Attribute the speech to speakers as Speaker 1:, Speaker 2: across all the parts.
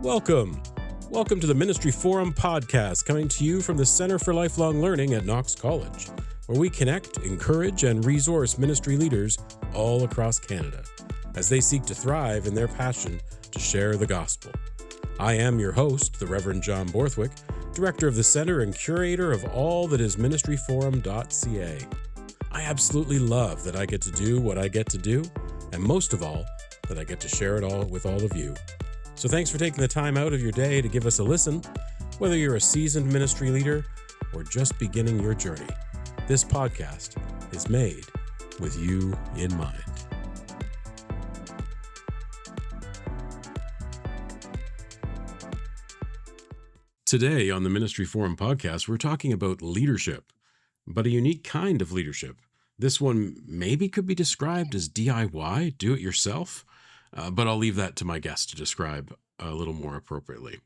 Speaker 1: Welcome. Welcome to the Ministry Forum podcast, coming to you from the Center for Lifelong Learning at Knox College, where we connect, encourage, and resource ministry leaders all across Canada as they seek to thrive in their passion to share the gospel. I am your host, the Reverend John Borthwick, Director of the Center and Curator of all that is ministryforum.ca. I absolutely love that I get to do what I get to do, and most of all, that I get to share it all with all of you. So thanks for taking the time out of your day to give us a listen, whether you're a seasoned ministry leader or just beginning your journey. This podcast is made with you in mind. Today on the Ministry Forum podcast, we're talking about leadership, but a unique kind of leadership. This one maybe could be described as DIY, do it yourself, but I'll leave that to my guest to describe a little more appropriately.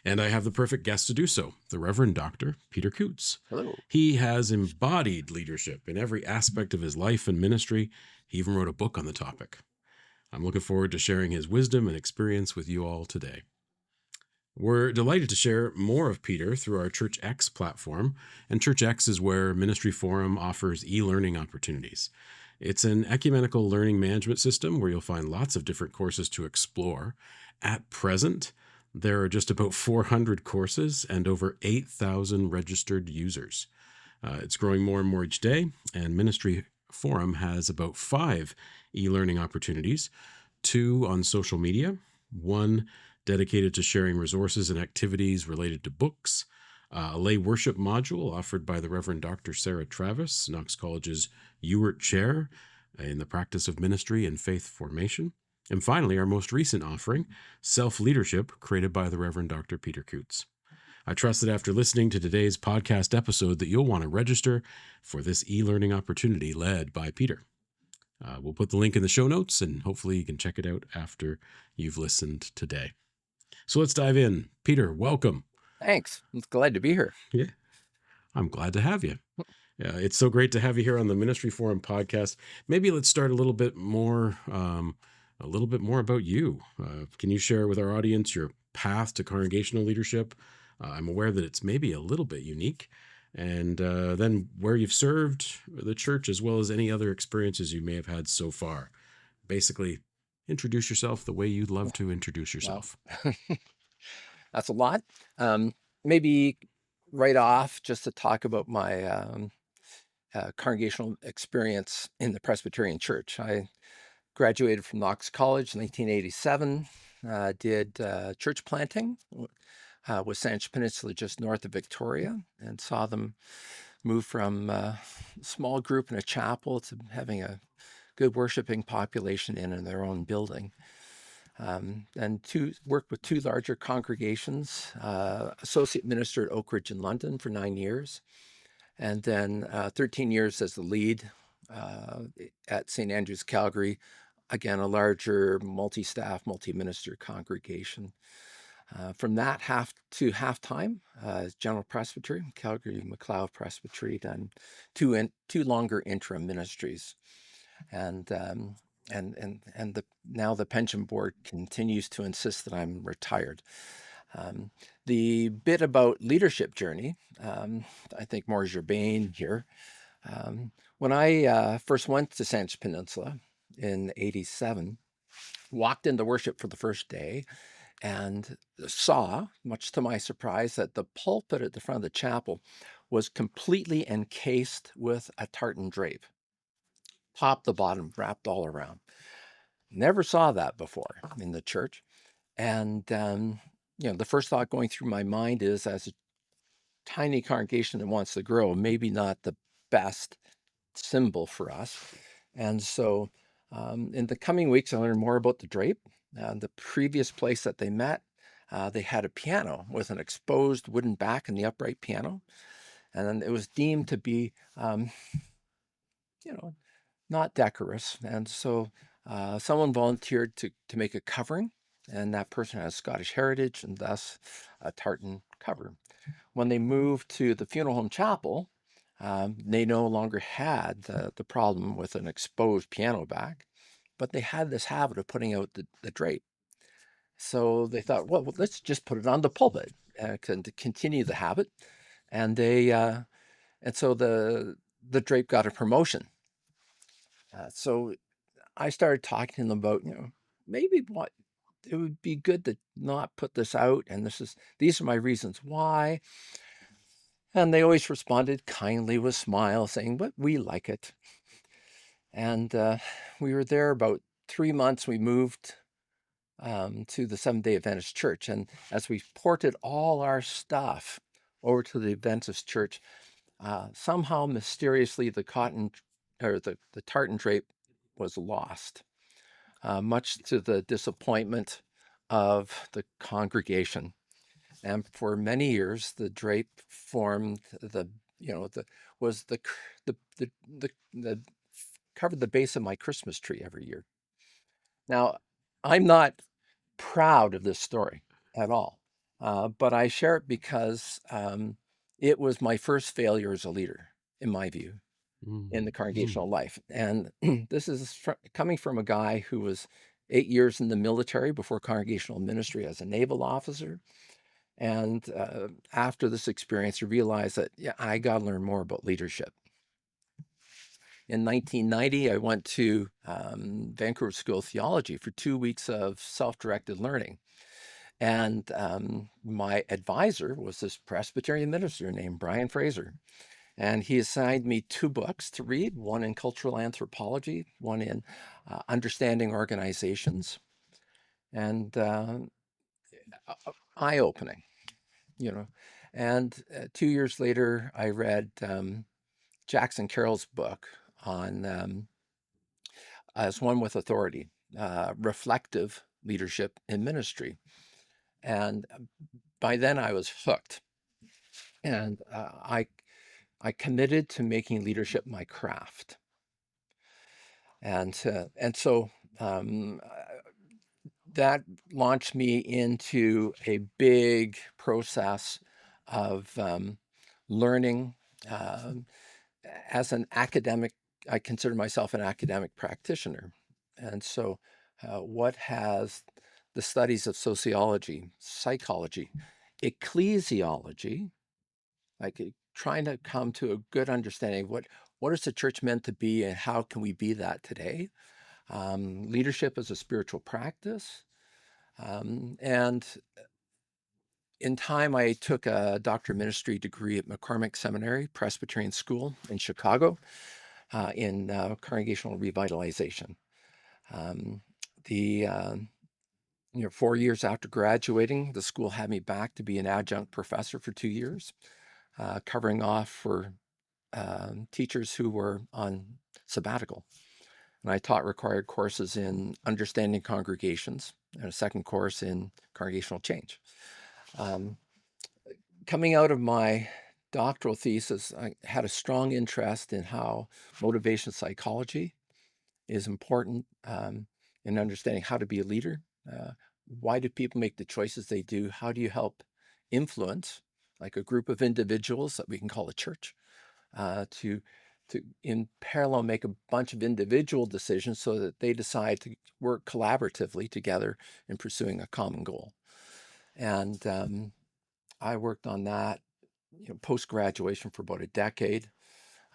Speaker 1: And I have the perfect guest to do so, the Reverend Dr. Peter Coutts.
Speaker 2: Hello.
Speaker 1: He has embodied leadership in every aspect of his life and ministry. He even wrote a book on the topic. I'm looking forward to sharing his wisdom and experience with you all today. We're delighted to share more of Peter through our Church X platform, and Church X is where Ministry Forum offers e-learning opportunities. It's an ecumenical learning management system where you'll find lots of different courses to explore. At present, there are just about 400 courses and over 8,000 registered users. It's growing more and more each day, and Ministry Forum has about 5 e-learning opportunities, 2 on social media, 1 dedicated to sharing resources and activities related to books, a lay worship module offered by the Reverend Dr. Sarah Travis, Knox College's Ewart Chair in the practice of ministry and faith formation. And finally, our most recent offering, Self-Leadership, created by the Reverend Dr. Peter Coutts. I trust that after listening to today's podcast episode that you'll want to register for this e-learning opportunity led by Peter. We'll put the link in the show notes, and hopefully you can check it out after you've listened today. So let's dive in. Peter, welcome.
Speaker 2: Thanks. I'm glad to be here.
Speaker 1: Yeah, I'm glad to have you. It's so great to have you here on the Ministry Forum podcast. Maybe let's start a little bit more about you. Can you share with our audience your path to congregational leadership? I'm aware that it's maybe a little bit unique, and then where you've served the church as well as any other experiences you may have had so far. Basically, introduce yourself the way you'd love to introduce yourself.
Speaker 2: Wow. That's a lot. Maybe right off, just to talk about my congregational experience in the Presbyterian Church. I graduated from Knox College in 1987, did church planting with Saanich Peninsula just north of Victoria, and saw them move from a small group in a chapel to having a good worshiping population in their own building. And worked with 2 larger congregations, associate minister at Oak Ridge in London for 9 years, and then 13 years as the lead at St. Andrew's, Calgary, again, a larger multi-staff, multi-minister congregation. From that half-time, General Presbytery, Calgary MacLeod Presbytery, then 2 longer interim ministries. And now the pension board continues to insist that I'm retired. The bit about leadership journey, I think more germane here. When I first went to Saanich Peninsula in '87, walked into worship for the first day, and saw, much to my surprise, that the pulpit at the front of the chapel was completely encased with a tartan drape. Top to bottom, wrapped all around. Never saw that before in the church. And, the first thought going through my mind is, as a tiny congregation that wants to grow, maybe not the best symbol for us. And so in the coming weeks, I learned more about the drape. The previous place that they met, they had a piano with an exposed wooden back in the upright piano. And then it was deemed to be, not decorous. And so someone volunteered to make a covering, and that person has Scottish heritage and thus a tartan cover. When they moved to the funeral home chapel, they no longer had the problem with an exposed piano back, but they had this habit of putting out the drape. So they thought, well, let's just put it on the pulpit to continue the habit. And and so the drape got a promotion. So I started talking to them about, maybe what it would be good to not put this out, and these are my reasons why. And they always responded kindly with smiles, saying, "But we like it." And we were there about 3 months. We moved to the Seventh-day Adventist Church, and as we ported all our stuff over to the Adventist Church, somehow mysteriously the cotton or the tartan drape was lost, much to the disappointment of the congregation. And for many years, the drape formed you know, the was the covered the base of my Christmas tree every year. Now, I'm not proud of this story at all, but I share it because it was my first failure as a leader, in my view, in the
Speaker 1: Mm.
Speaker 2: congregational life. And this is coming from a guy who was 8 years in the military before congregational ministry as a naval officer. And after this experience, I realized that, yeah, I got to learn more about leadership. In 1990, I went to Vancouver School of Theology for 2 weeks of self-directed learning. And my advisor was this Presbyterian minister named Brian Fraser. And he assigned me two books to read, one in cultural anthropology, one in understanding organizations. And eye-opening, you know. And 2 years later, I read Jackson Carroll's book on As One with Authority, reflective leadership in ministry. And by then I was hooked. And I committed to making leadership my craft. And so that launched me into a big process of learning. Um, as an academic, I consider myself an academic practitioner. And so, what has the studies of sociology, psychology, ecclesiology, trying to come to a good understanding of what is the church meant to be and how can we be that today? Leadership as a spiritual practice. And in time, I took a doctor of ministry degree at McCormick Seminary, Presbyterian School in Chicago, in congregational revitalization. Um, the 4 years after graduating, the school had me back to be an adjunct professor for 2 years, covering off for teachers who were on sabbatical. And I taught required courses in understanding congregations and a second course in congregational change. Um, Coming out of my doctoral thesis, I had a strong interest in how motivation psychology is important in understanding how to be a leader. Uh, why do people make the choices they do? How do you help influence, like a group of individuals that we can call a church, to in parallel make a bunch of individual decisions so that they decide to work collaboratively together in pursuing a common goal. And I worked on that, post graduation for about a decade.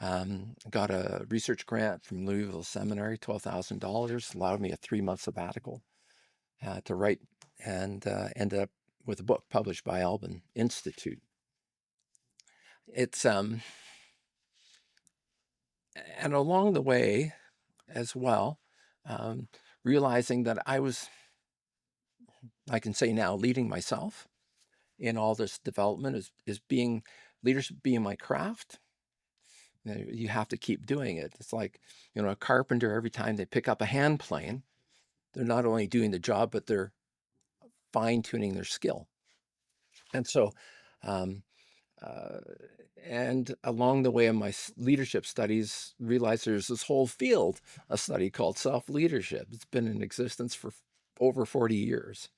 Speaker 2: Got a research grant from Louisville Seminary, $12,000, allowed me a 3-month sabbatical to write, and ended up with a book published by Alban Institute. It's and along the way as well, um, realizing that I can say now, leading myself in all this development is being leadership being my craft. You have to keep doing it. It's like, a carpenter, every time they pick up a hand plane, they're not only doing the job, but they're fine tuning their skill. And so, um, uh, and along the way in my leadership studies, realized there's this whole field of study called self-leadership. It's been in existence for over 40 years.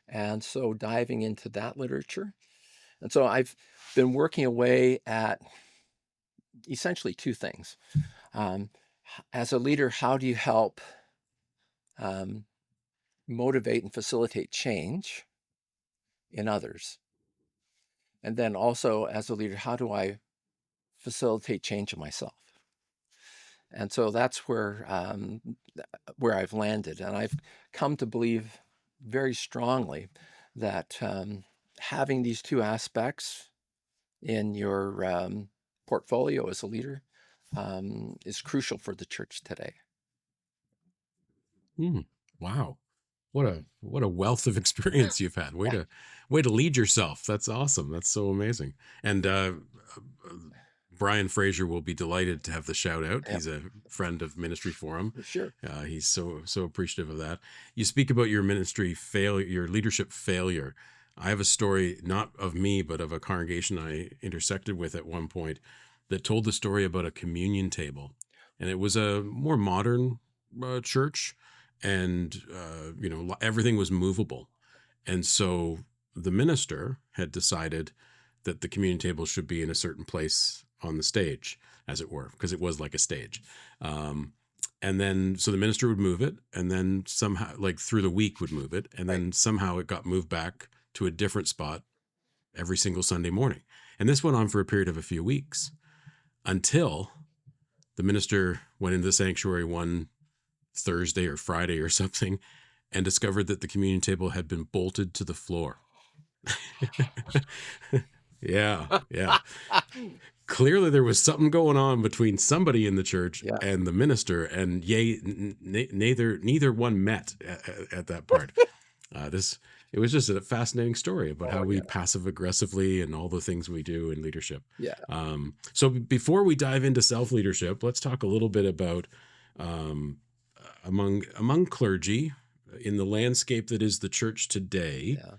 Speaker 2: And so diving into that literature. And so I've been working away at essentially two things. Um, as a leader, how do you help motivate and facilitate change in others? And then also, as a leader, how do I facilitate change in myself? And so that's where I've landed, and I've come to believe very strongly that having these two aspects in your portfolio as a leader is crucial for the church today.
Speaker 1: Hmm. Wow. What a wealth of experience you've had. Way to lead yourself. That's awesome. That's so amazing. And uh, Brian Fraser will be delighted to have the shout out.
Speaker 2: Yeah,
Speaker 1: He's a friend of Ministry Forum.
Speaker 2: sure.
Speaker 1: He's so appreciative of that. You speak about your ministry failure, your leadership failure. I have a story, not of me, but of a congregation I intersected with at one point, that told the story about a communion table, and it was a more modern church, and everything was movable, and so the minister had decided that the communion table should be in a certain place on the stage, as it were, because it was like a stage. Um, and then so the minister would move it, and then somehow, like through the week, would move it, and
Speaker 2: Right.
Speaker 1: then somehow it got moved back to a different spot every single Sunday morning. And this went on for a period of a few weeks until the minister went into the sanctuary one Thursday or Friday or something and discovered that the communion table had been bolted to the floor. Yeah, yeah. Clearly, there was something going on between somebody in the church
Speaker 2: Yeah.
Speaker 1: and the minister, and neither one met at that part. This It was just a fascinating story about how
Speaker 2: Oh,
Speaker 1: we
Speaker 2: yeah.
Speaker 1: passive aggressively and all the things we do in leadership.
Speaker 2: Yeah.
Speaker 1: So before we dive into self leadership, let's talk a little bit about um, among clergy in the landscape that is the church today.
Speaker 2: Yeah.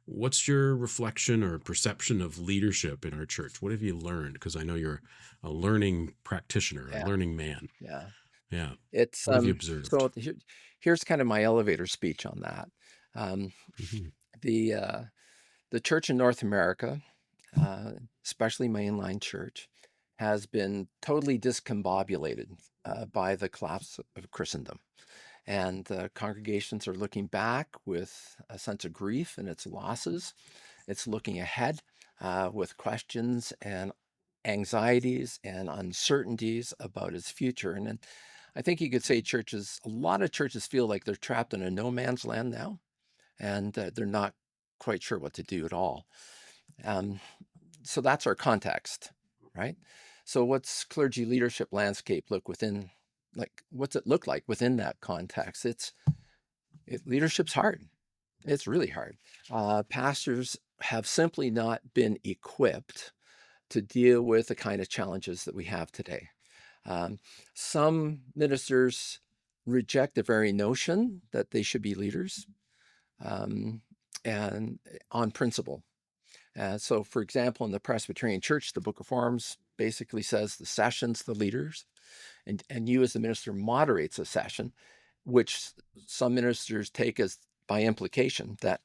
Speaker 1: What's your reflection or perception of leadership in our church? What have you learned? Because I know you're a learning practitioner, a
Speaker 2: Yeah.
Speaker 1: learning man.
Speaker 2: Yeah.
Speaker 1: Yeah.
Speaker 2: It's
Speaker 1: What have you observed?
Speaker 2: so here's kind of my elevator speech on that. Um,
Speaker 1: Hmm.
Speaker 2: the uh, the church in North America, uh, especially mainline church, has been totally discombobulated by the collapse of Christendom. And congregations are looking back with a sense of grief and its losses. It's looking ahead with questions and anxieties and uncertainties about its future. And then I think you could say a lot of churches feel like they're trapped in a no man's land now, and they're not quite sure what to do at all. Um, so that's our context, right? So what's clergy leadership landscape look within, like, what's it look like within that context? Leadership's hard. It's really hard. Pastors have simply not been equipped to deal with the kind of challenges that we have today. Um, some ministers reject the very notion that they should be leaders, um, and on principle. So, for example, in the Presbyterian Church, the Book of Forms basically says the session's the leaders, and you as the minister moderates a session, which some ministers take as by implication that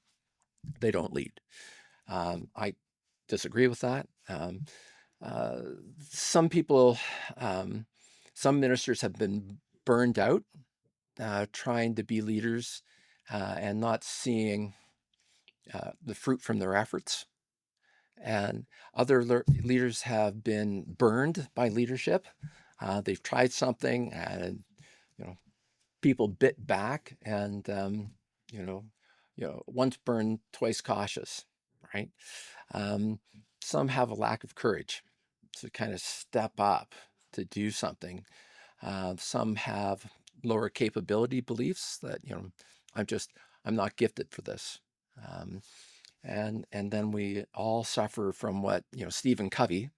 Speaker 2: they don't lead. I disagree with that. Uh, some people, um, some ministers have been burned out trying to be leaders and not seeing the fruit from their efforts. And other leaders have been burned by leadership. They've tried something, and you know, people bit back, and you know, once burned, twice cautious, right? Um, some have a lack of courage to kind of step up to do something. Some have lower capability beliefs that I'm not gifted for this. Um, and then we all suffer from what Stephen Covey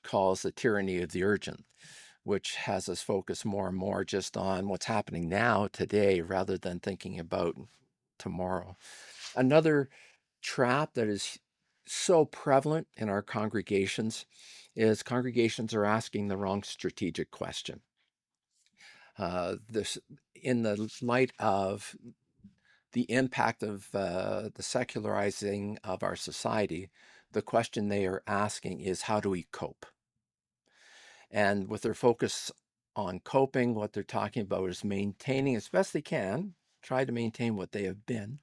Speaker 2: calls the tyranny of the urgent, which has us focus more and more just on what's happening now, today, rather than thinking about tomorrow. Another trap that is so prevalent in our congregations is congregations are asking the wrong strategic question. This, in the light of the impact of the secularizing of our society, the question they are asking is, how do we cope? And with their focus on coping, what they're talking about is maintaining as best they can. try to maintain what they have been.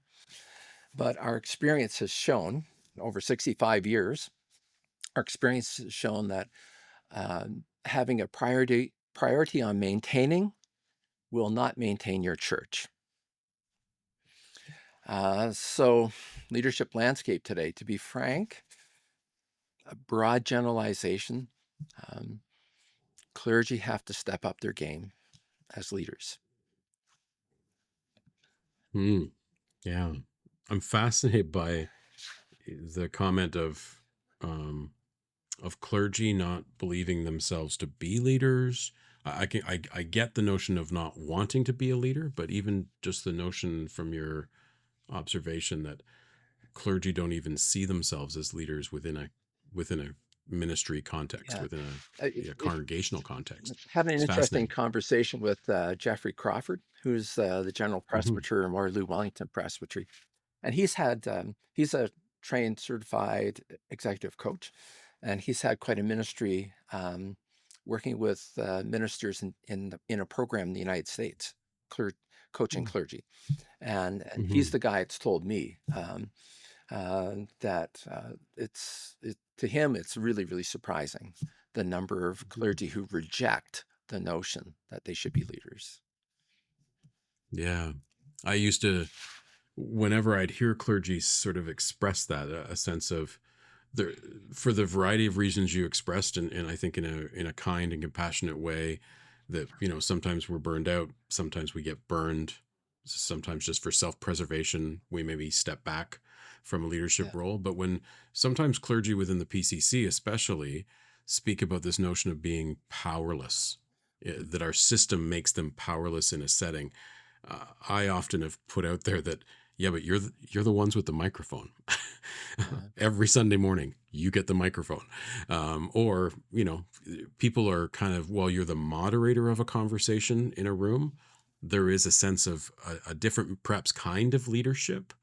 Speaker 2: But our experience has shown over 65 years, our experience has shown that having a priority on maintaining will not maintain your church. So leadership landscape today, to be frank, a broad generalization, um, clergy have to step up their game as leaders.
Speaker 1: Hmm. Yeah. I'm fascinated by the comment um, of clergy not believing themselves to be leaders. I get the notion of not wanting to be a leader, but even just the notion from your observation that clergy don't even see themselves as leaders within a ministry context,
Speaker 2: Yeah.
Speaker 1: within a
Speaker 2: If
Speaker 1: congregational context.
Speaker 2: having an
Speaker 1: It's
Speaker 2: interesting
Speaker 1: fascinating.
Speaker 2: conversation with Jeffrey Crawford, who's the general
Speaker 1: Hmm.
Speaker 2: presbyter in Waterloo Wellington Presbytery, and he's a trained certified executive coach, and he's had quite a ministry working with ministers in a program in the United States, cler- coaching clergy, and he's
Speaker 1: Hmm.
Speaker 2: the guy that's told me that to him it's really surprising the number of clergy who reject the notion that they should be leaders.
Speaker 1: Yeah. I used to, whenever I'd hear clergy sort of express that, a sense of the, for the variety of reasons you expressed, and I think in a kind and compassionate way, that sometimes we're burned out, sometimes we get burned, sometimes just for self-preservation we maybe step back from a
Speaker 2: Yeah,
Speaker 1: leadership role. But when sometimes clergy within the PCC especially speak about this notion of being powerless, that our system makes them powerless in a setting, I often have put out there that, yeah, but you're the ones with the microphone.
Speaker 2: yeah,
Speaker 1: Every Sunday morning, you get the microphone. Or, people are kind of, well, you're the moderator of a conversation in a room. There is a sense of a different, perhaps kind of leadership,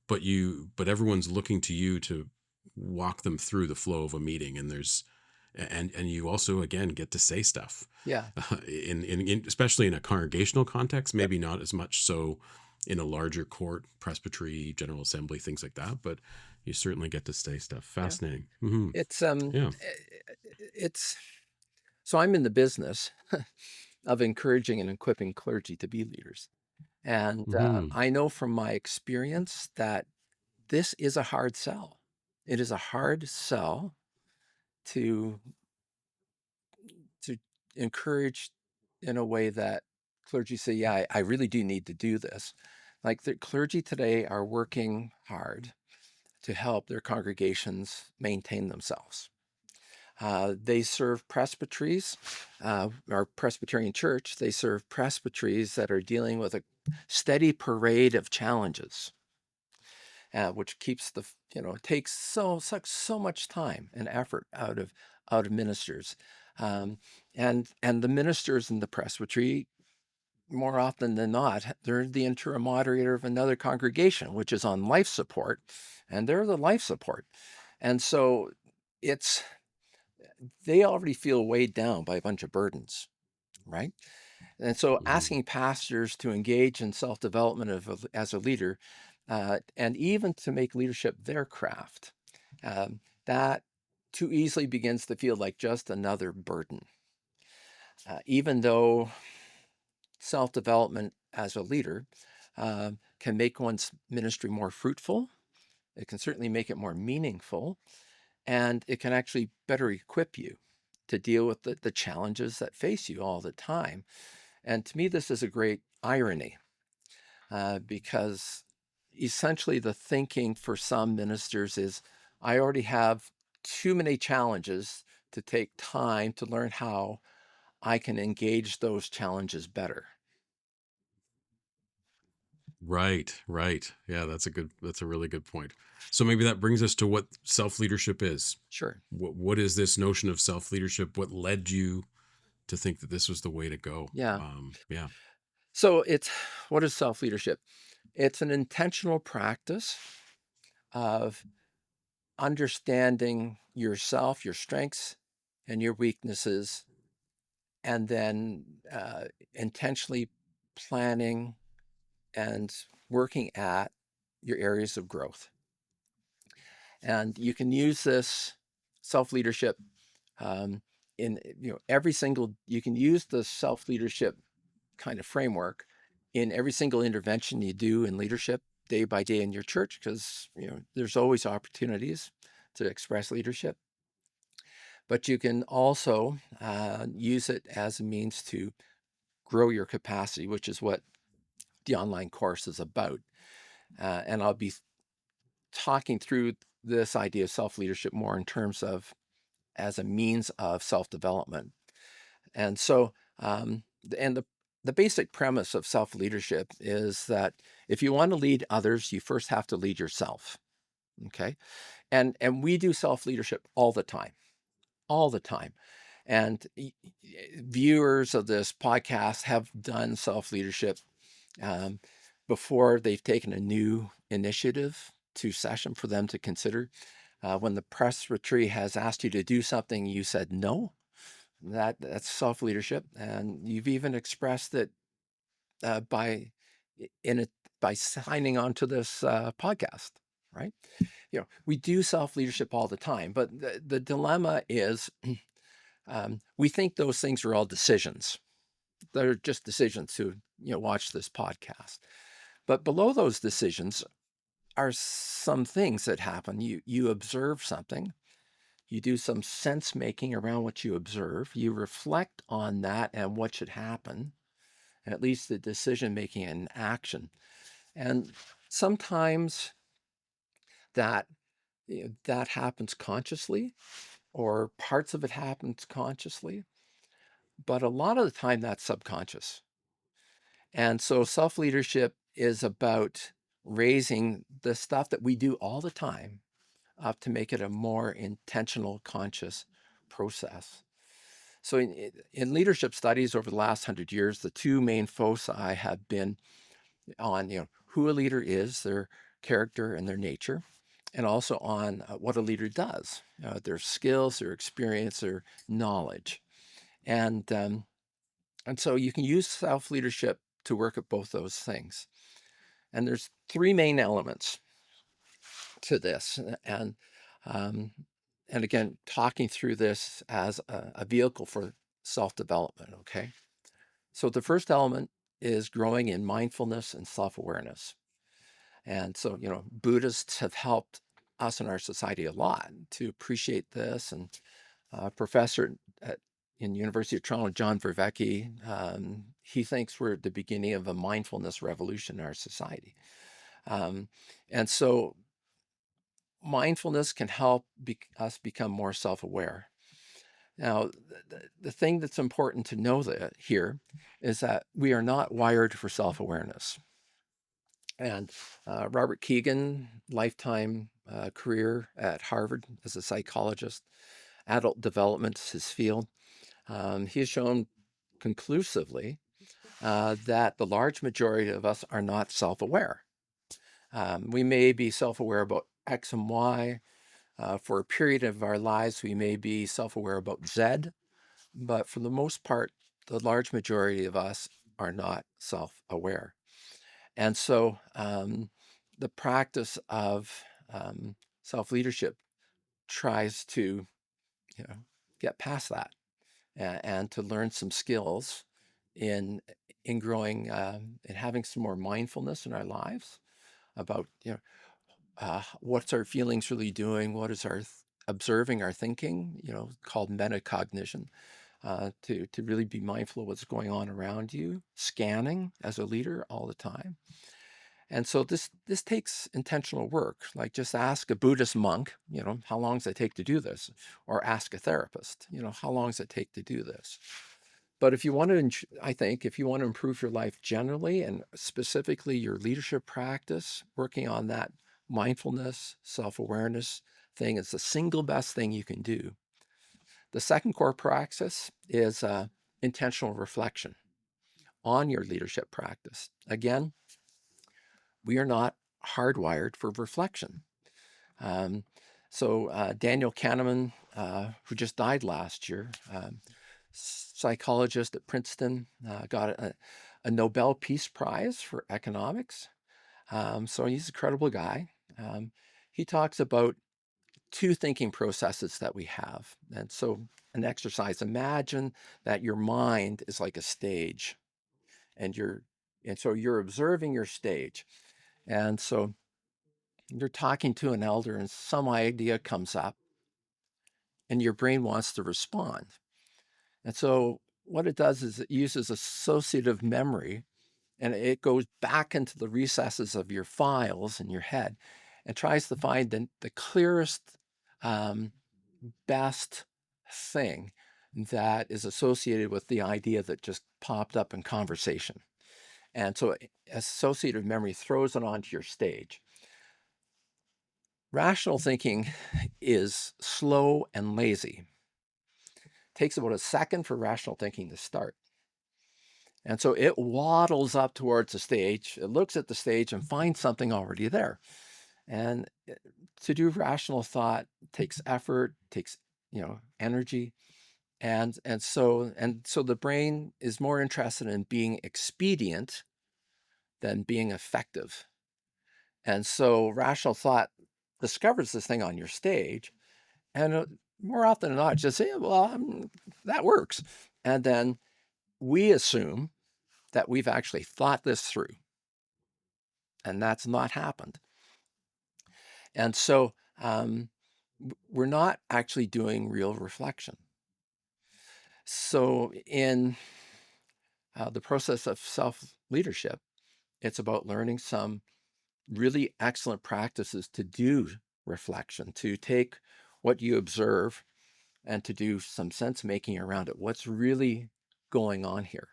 Speaker 1: but everyone's looking to you to walk them through the flow of a meeting. And and you also, again, get to say stuff
Speaker 2: yeah,
Speaker 1: in especially in a congregational context,
Speaker 2: yep,
Speaker 1: maybe not as much so in a larger court, presbytery, general assembly, things like that, but you certainly get to say stuff.
Speaker 2: yeah.
Speaker 1: Fascinating. Hmm.
Speaker 2: It's
Speaker 1: Yeah.
Speaker 2: it's so I'm in the business of encouraging and equipping clergy to be leaders, and
Speaker 1: Hmm.
Speaker 2: I know from my experience that this is a hard sell. It is a hard sell to to encourage in a way that clergy say, yeah, I really do need to do this. Like the clergy today are working hard to help their congregations maintain themselves. They serve presbyteries, our Presbyterian church, they serve presbyteries that are dealing with a steady parade of challenges, which keeps takes so much time and effort out of ministers. Um, and the ministers in the presbytery, more often than not, they're the interim moderator of another congregation, which is on life support, and they're the life support. And so it's they already feel weighed down by a bunch of burdens, right? And so
Speaker 1: Hmm.
Speaker 2: asking pastors to engage in self-development as a leader, and even to make leadership their craft, that too easily begins to feel like just another burden. Even though self-development as a leader can make one's ministry more fruitful, it can certainly make it more meaningful, and it can actually better equip you to deal with the challenges that face you all the time. And to me, this is a great irony because essentially the thinking for some ministers is I already have too many challenges to take time to learn how I can engage those challenges better.
Speaker 1: Right, right. Yeah, that's a really good point. So maybe that brings us to what self-leadership is.
Speaker 2: Sure.
Speaker 1: What is this notion of self-leadership? What led you to think that this was the way to go?
Speaker 2: Yeah.
Speaker 1: Yeah.
Speaker 2: So it's what is self leadership? It's an intentional practice of understanding yourself, your strengths, and your weaknesses, and then intentionally planning and working at your areas of growth. And you can use this self-leadership in you can use the self-leadership kind of framework in every single intervention you do in leadership day by day in your church, because there's always opportunities to express leadership. But you can also use it as a means to grow your capacity, which is what the online course is about. And I'll be talking through this idea of self-leadership more in terms of as a means of self-development. And so, the basic premise of self-leadership is that if you want to lead others, you first have to lead yourself. Okay. And we do self-leadership all the time, all the time. And viewers of this podcast have done self-leadership um, before they've taken a new initiative to session for them to consider. When the presbytery has asked you to do something, you said no. That's self-leadership, and you've even expressed it by in it by signing on to this podcast, right? We do self-leadership all the time, but the dilemma is we think those things are all decisions. They're just decisions to watch this podcast. But below those decisions are some things that happen. You observe something, you do some sense making around what you observe, you reflect on that and what should happen, at least the decision making and action. And sometimes that that happens consciously, or parts of it happens consciously, but a lot of the time that's subconscious. And so self-leadership is about raising the stuff that we do all the time up to make it a more intentional, conscious process. So in leadership studies over the last 100 years, the two main foci have been on who a leader is, their character and their nature, and also on what a leader does, their skills, their experience, their knowledge. And so you can use self-leadership to work at both those things. And there's three main elements to this. Um, and again, talking through this as a vehicle for self-development, okay? So the first element is growing in mindfulness and self-awareness. And so, Buddhists have helped us in our society a lot to appreciate this. And professor in University of Toronto, John Vervecke, he thinks we're at the beginning of a mindfulness revolution in our society. And so mindfulness can help us become more self-aware. Now, the thing that's important to know that here is that we are not wired for self-awareness. And Robert Keegan, lifetime career at Harvard as a psychologist, adult development is his field. He has shown conclusively that the large majority of us are not self-aware. We may be self-aware about X and Y. For a period of our lives, we may be self-aware about Z, but for the most part, the large majority of us are not self-aware. And so the practice of self-leadership tries to get past that and to learn some skills in growing and having some more mindfulness in our lives about what's our feelings really doing, what is our observing our thinking, called metacognition, to really be mindful of what's going on around you, scanning as a leader all the time. And so this takes intentional work. Like, just ask a Buddhist monk, how long does it take to do this? Or ask a therapist, how long does it take to do this? But if you want to, I think, if you want to improve your life generally and specifically your leadership practice, working on that mindfulness, self-awareness thing is the single best thing you can do. The second core praxis is intentional reflection on your leadership practice. Again, we are not hardwired for reflection. So Daniel Kahneman, who just died last year, psychologist at Princeton, got a Nobel Peace Prize for economics. So he's a credible guy. Um, he talks about two thinking processes that we have. And so, an exercise, imagine that your mind is like a stage, and you're observing your stage. And so you're talking to an elder and some idea comes up and your brain wants to respond. And so what it does is it uses associative memory, and it goes back into the recesses of your files in your head and tries to find the clearest, um, best thing that is associated with the idea that just popped up in conversation. And so associative memory throws it onto your stage. Rational thinking is slow and lazy. Takes about a second for rational thinking to start. And so it waddles up towards the stage, it looks at the stage and finds something already there. And to do rational thought takes effort, takes, energy. And so the brain is more interested in being expedient than being effective. And so rational thought discovers this thing on your stage, and more often than not, just say, well, that works. And then we assume that we've actually thought this through, and that's not happened. And so we're not actually doing real reflection. So in the process of self leadership, it's about learning some really excellent practices to do reflection, to take what you observe and to do some sense making around it. What's really going on here?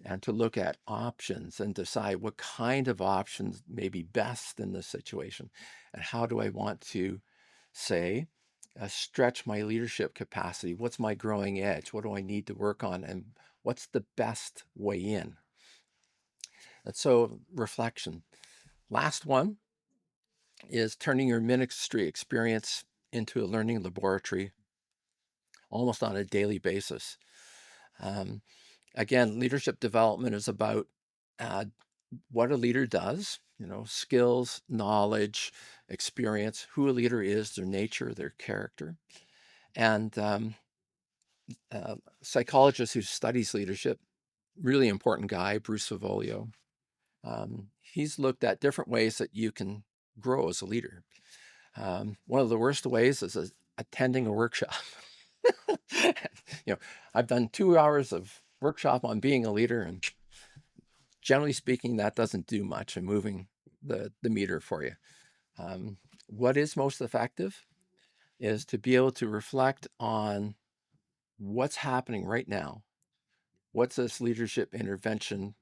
Speaker 2: And to look at options and decide what kind of options may be best in this situation. And how do I want to, say, stretch my leadership capacity? What's my growing edge? What do I need to work on? And what's the best way in? And so, reflection. Last one is turning your ministry experience into a learning laboratory almost on a daily basis. Um, Again, leadership development is about uh, what a leader does, skills, knowledge, experience, who a leader is, their nature, their character. And psychologist who studies leadership, really important guy, Bruce Savolio, he's looked at different ways that you can grow as a leader. One of the worst ways is attending a workshop. I've done 2 hours of workshop on being a leader, and generally speaking, that doesn't do much in moving the meter for you. What is most effective is to be able to reflect on what's happening right now. What's this leadership intervention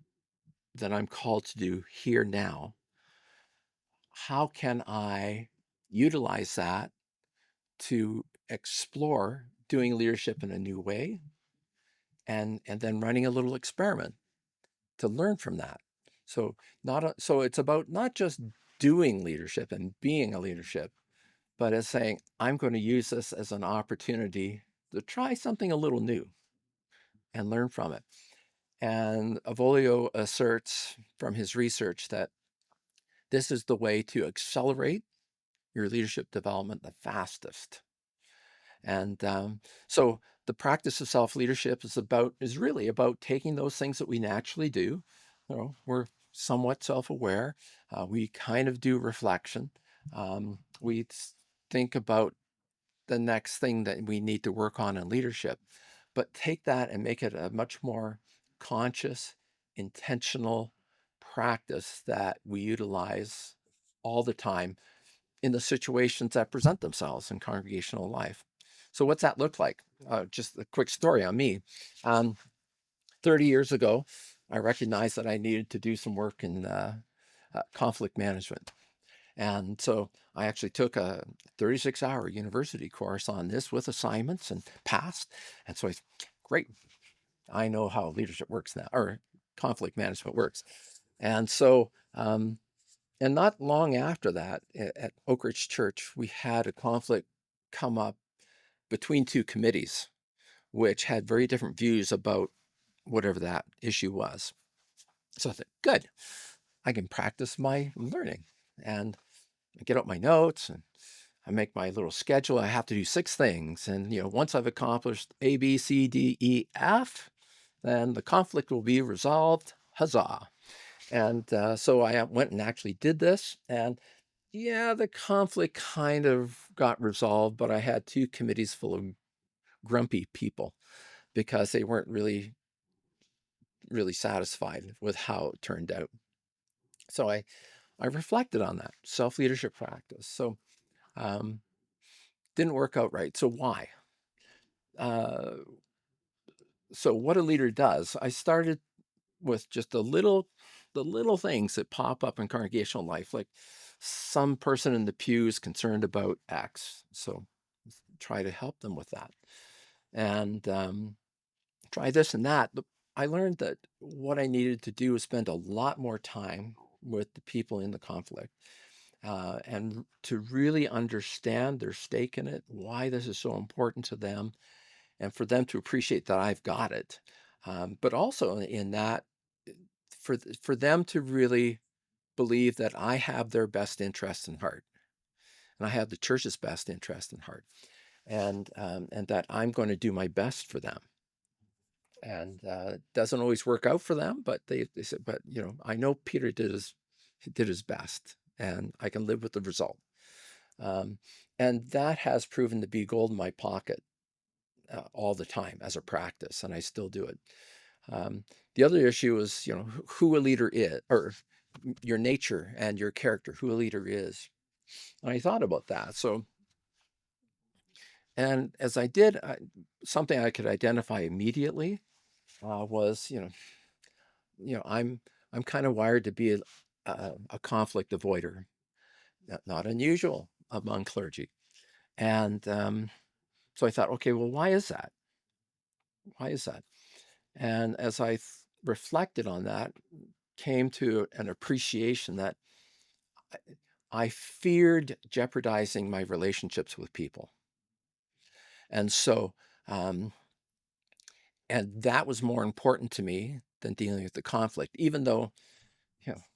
Speaker 2: that I'm called to do here now? How can I utilize that to explore doing leadership in a new way, and then running a little experiment to learn from that. So it's about not just doing leadership and being a leadership, but as saying, I'm going to use this as an opportunity to try something a little new and learn from it. And Avolio asserts from his research that this is the way to accelerate your leadership development the fastest. And so the practice of self-leadership is really about taking those things that we naturally do. We're somewhat self-aware. We kind of do reflection. We think about the next thing that we need to work on in leadership, but take that and make it a much more conscious, intentional practice that we utilize all the time in the situations that present themselves in congregational life. So what's that look like? Just a quick story on me. Um, 30 years ago, I recognized that I needed to do some work in conflict management. And so I actually took a 36-hour university course on this with assignments and passed. And so great, I know how leadership works now, or conflict management works. And so, and not long after that, at Oak Ridge Church, we had a conflict come up between two committees which had very different views about whatever that issue was. So I thought, good, I can practice my learning. And I get out my notes and I make my little schedule. I have to do 6 things. And, once I've accomplished A, B, C, D, E, F, then the conflict will be resolved. Huzzah. And so I went and actually did this. And yeah, the conflict kind of got resolved, but I had 2 committees full of grumpy people because they weren't really satisfied with how it turned out. So I reflected on that self-leadership practice. So um, didn't work out right. So why? Uh, so what a leader does, I started with just the little things that pop up in congregational life, like some person in the pew is concerned about X. So try to help them with that. And try this and that. But I learned that what I needed to do was spend a lot more time with the people in the conflict and to really understand their stake in it, why this is so important to them, and for them to appreciate that I've got it. But also in that, for them to really believe that I have their best interest in heart, and I have the church's best interest in heart, and that I'm going to do my best for them. And it doesn't always work out for them, but they said, but I know Peter did his best, and I can live with the result. Um, and that has proven to be gold in my pocket all the time as a practice, and I still do it. Um, the other issue is, who a leader is, or your nature and your character, who a leader is. And I thought about that. So, and as I did, something I could identify immediately was, I'm kind of wired to be a conflict avoider, not unusual among clergy. And so I thought, okay, well, why is that? Why is that? And as I reflected on that, came to an appreciation that I feared jeopardizing my relationships with people. And so, um, and that was more important to me than dealing with the conflict, even though,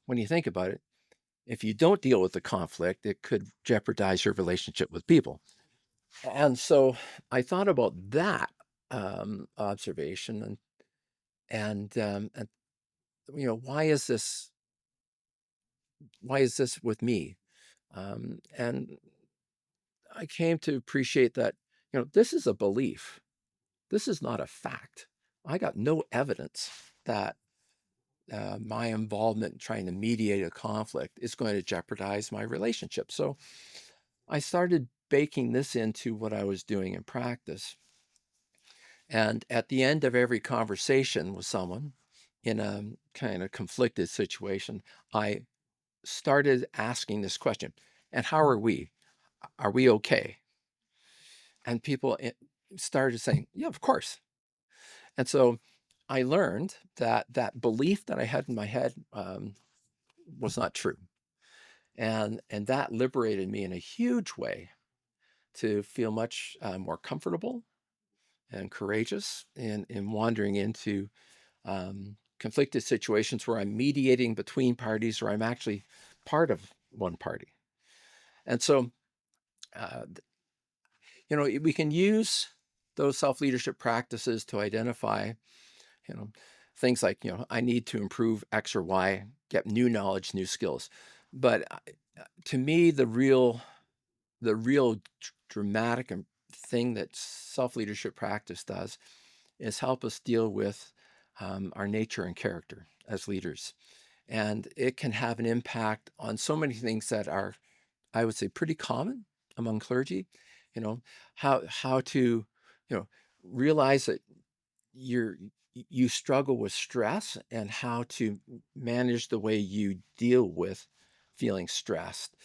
Speaker 2: when you think about it, if you don't deal with the conflict, it could jeopardize your relationship with people. And so I thought about that observation and why is this? Why is this with me? And I came to appreciate that this is a belief. This is not a fact. I got no evidence that my involvement in trying to mediate a conflict is going to jeopardize my relationship. So I started baking this into what I was doing in practice. And at the end of every conversation with someone in a kind of conflicted situation, I started asking this question, and how are we? Are we okay? And people started saying, yeah, of course. And so I learned that that belief that I had in my head was not true. And that liberated me in a huge way to feel much more comfortable and courageous in wandering into conflicted situations where I'm mediating between parties or I'm actually part of one party. And so, uh, we can use those self-leadership practices to identify, you know, things like, I need to improve X or Y, get new knowledge, new skills. But to me, the real dramatic thing that self-leadership practice does is help us deal with our nature and character as leaders. And it can have an impact on so many things that are, I would say, pretty common among clergy. You know, how to, realize that you're you struggle with stress and how to manage the way you deal with feeling stressed.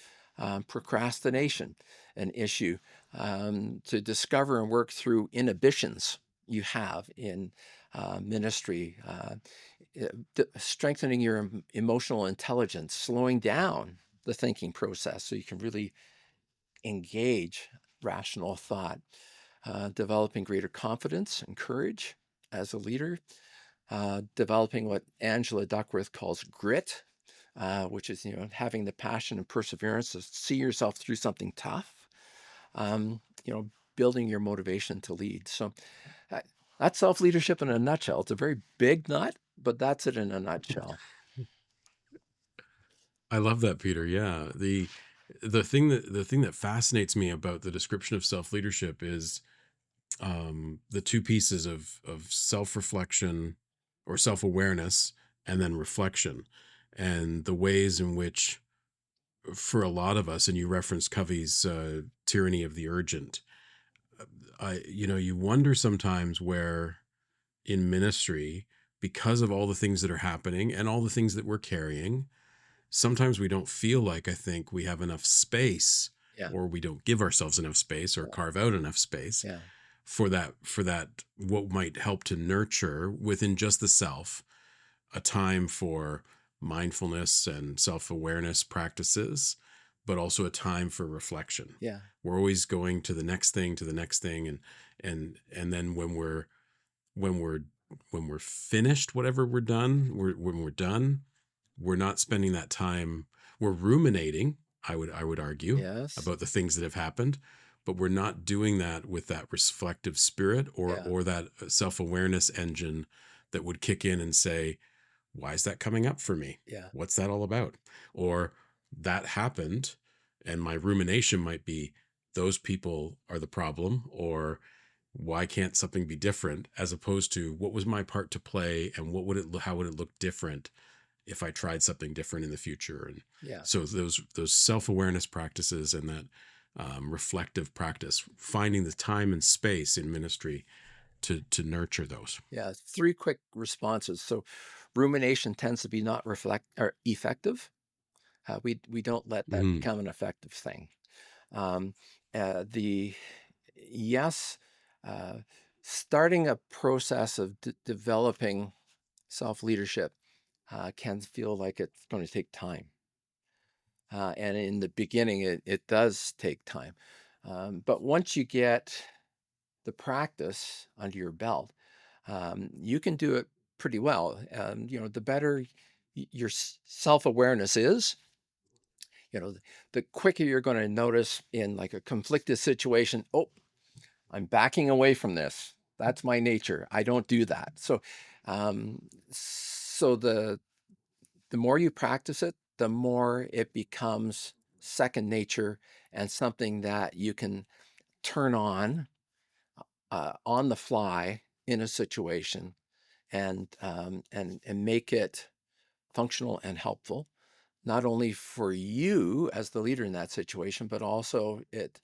Speaker 2: Procrastination, an issue, to discover and work through inhibitions you have in ministry, strengthening your emotional intelligence, slowing down the thinking process so you can really engage rational thought. developing greater confidence and courage as a leader, developing what Angela Duckworth calls grit, which is, having the passion and perseverance to see yourself through something tough, building your motivation to lead. So uh, that's self-leadership in a nutshell. It's a very big nut, but that's it in a nutshell.
Speaker 1: I love that, Peter. Yeah. The thing that fascinates me about the description of self-leadership is the two pieces of self-reflection or self-awareness and then reflection, and the ways in which, for a lot of us, and you referenced Covey's tyranny of the urgent, you wonder sometimes where in ministry, because of all the things that are happening and all the things that we're carrying, sometimes we don't feel like, I think, we have enough space,
Speaker 2: Yeah,
Speaker 1: or we don't give ourselves enough space or
Speaker 2: yeah,
Speaker 1: carve out enough space
Speaker 2: yeah,
Speaker 1: for that what might help to nurture within just the self a time for mindfulness and self-awareness practices, but also a time for reflection.
Speaker 2: yeah,
Speaker 1: We're always going to the next thing, to the next thing, and then when we're when we're finished, whatever when we're done, we're not spending that time. We're ruminating, I would argue,
Speaker 2: yes,
Speaker 1: about the things that have happened, but we're not doing that with that reflective spirit, or
Speaker 2: yeah,
Speaker 1: that self-awareness engine that would kick in and say, why is that coming up for me?
Speaker 2: yeah,
Speaker 1: What's that all about? Or that happened, and my rumination might be, those people are the problem, or why can't something be different, as opposed to what was my part to play, and how would it look different if I tried something different in the future. And
Speaker 2: yeah.
Speaker 1: so those self-awareness practices and that reflective practice, finding the time and space in ministry to nurture those.
Speaker 2: Yeah, three quick responses. So, rumination tends to be not reflect or effective. We don't let that
Speaker 1: Mm-hmm.
Speaker 2: become an effective thing. Um, the yes, uh, starting a process of developing self leadership can feel like it's going to take time, and in the beginning, it does take time. But once you get the practice under your belt, you can do it pretty well. The better your self awareness is, the quicker you're going to notice in like a conflicted situation. Oh, I'm backing away from this. That's my nature. I don't do that. So the more you practice it, the more it becomes second nature and something that you can turn on the fly in a situation and make it functional and helpful, not only for you as the leader in that situation, but also it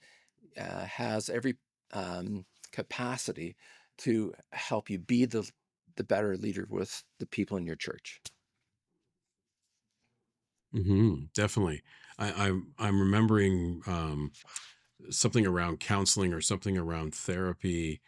Speaker 2: has every capacity to help you be the better leader with the people in your church.
Speaker 1: Mm-hmm. Definitely. I'm remembering something around counseling or something around therapy,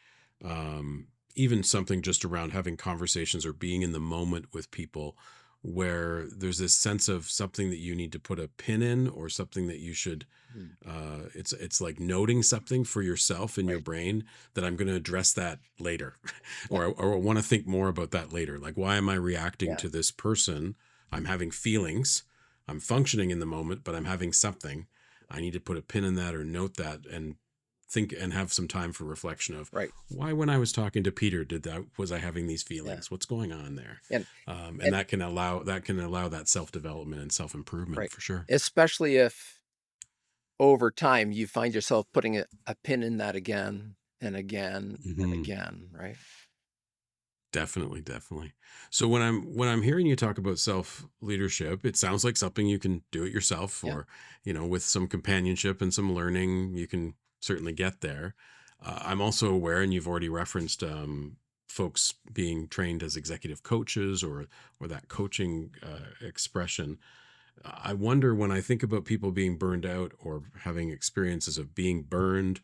Speaker 1: um, even something just around having conversations or being in the moment with people, where there's this sense of something that you need to put a pin in, or something that you should,
Speaker 2: Mm,
Speaker 1: it's like noting something for yourself in your
Speaker 2: right.
Speaker 1: brain, that I'm going to address that later,
Speaker 2: Yeah.
Speaker 1: or I want to think more about that later. Like, why am I reacting
Speaker 2: Yeah.
Speaker 1: to this person? I'm having feelings. I'm functioning in the moment, but I'm having something. I need to put a pin in that or note that, and think and have some time for reflection of,
Speaker 2: Right.
Speaker 1: why, when I was talking to Peter, was I having these
Speaker 2: Yeah.
Speaker 1: feelings? What's going on there?
Speaker 2: And
Speaker 1: And
Speaker 2: and
Speaker 1: that can allow that self development and self improvement
Speaker 2: right.
Speaker 1: for sure.
Speaker 2: Especially if over time you find yourself putting a pin in that again and again and
Speaker 1: Hmm.
Speaker 2: again, right?
Speaker 1: Definitely, definitely. So when I'm hearing you talk about self leadership, it sounds like something you can do it yourself,
Speaker 2: Yeah.
Speaker 1: or with some companionship and some learning, you can certainly get there. I'm also aware, and you've already referenced, folks being trained as executive coaches, or that coaching expression. I wonder, when I think about people being burned out, or having experiences of being burned,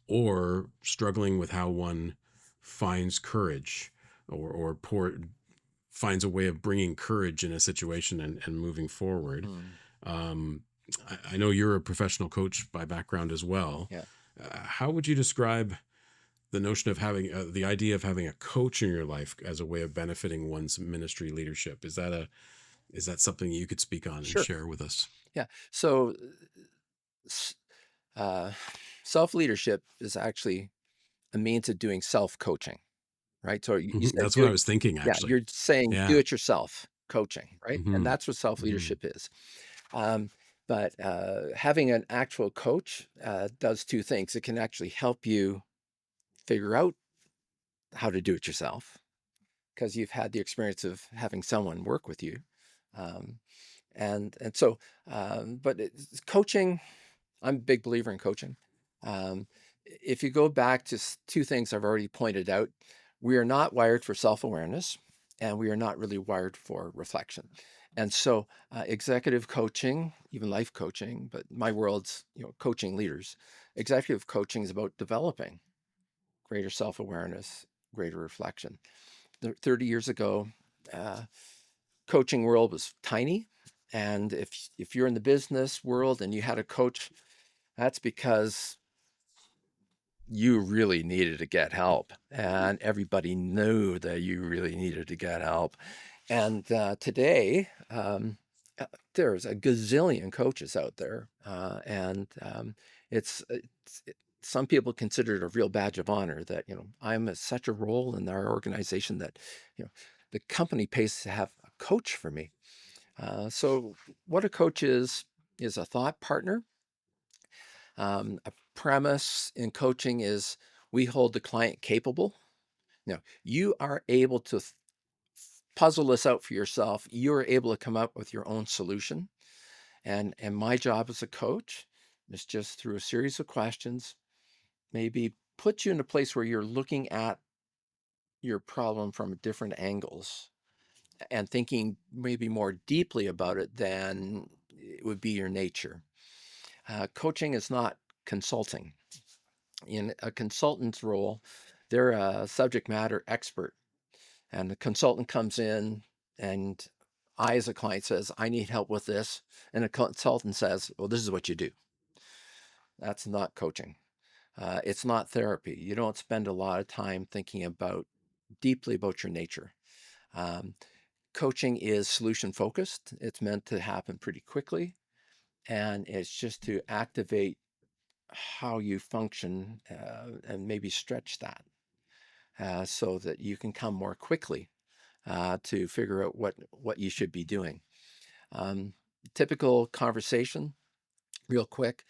Speaker 1: or struggling with how one finds courage, or finds a way of bringing courage in a situation, and moving forward.
Speaker 2: Mm,
Speaker 1: Um, I know you're a professional coach by background as well.
Speaker 2: yeah.
Speaker 1: How would you describe the notion of having the idea of having a coach in your life as a way of benefiting one's ministry leadership. Is that something you could speak on and
Speaker 2: Sure.
Speaker 1: share with us?
Speaker 2: Yeah. So s- uh, self-leadership is actually a means of doing self-coaching, right? So you
Speaker 1: Mhm.
Speaker 2: said
Speaker 1: That's
Speaker 2: do
Speaker 1: what I
Speaker 2: it.
Speaker 1: was thinking,
Speaker 2: Yeah,
Speaker 1: actually.
Speaker 2: you're saying do
Speaker 1: Yeah.
Speaker 2: it yourself coaching, right? And
Speaker 1: Hmm.
Speaker 2: that's what
Speaker 1: Hmm.
Speaker 2: self-leadership is. Um, but having an actual coach does two things. It can actually help you figure out how to do it yourself because you've had the experience of having someone work with you. Um, and so, but coaching, I'm a big believer in coaching. If you go back to two things I've already pointed out, we are not wired for self-awareness, and we are not really wired for reflection. And so, executive coaching, even life coaching, but my world's coaching leaders. Executive coaching is about developing greater self-awareness, greater reflection. 30 years ago, uh, coaching world was tiny, and if you're in the business world and you had a coach, that's because you really needed to get help, and everybody knew that you really needed to get help. And today, there's a gazillion coaches out there, and some people consider it a real badge of honor that I'm such a role in our organization that you know the company pays to have a coach for me. So, what a coach is a thought partner. A premise in coaching is we hold the client capable. Now, you are able to puzzle this out for yourself. You're able to come up with your own solution. And my job as a coach is just through a series of questions, maybe put you in a place where you're looking at your problem from different angles and thinking maybe more deeply about it than it would be your nature. Coaching is not consulting. In a consultant's role, they're a subject matter expert, and the consultant comes in, and I, as a client, says, I need help with this. And a consultant says, well, this is what you do. That's not coaching. It's not therapy. You don't spend a lot of time thinking about deeply about your nature. Um, Coaching is solution focused. It's meant to happen pretty quickly, and it's just to activate how you function and maybe stretch that so that you can come more quickly to figure out what you should be doing. Um, Typical conversation, real quick,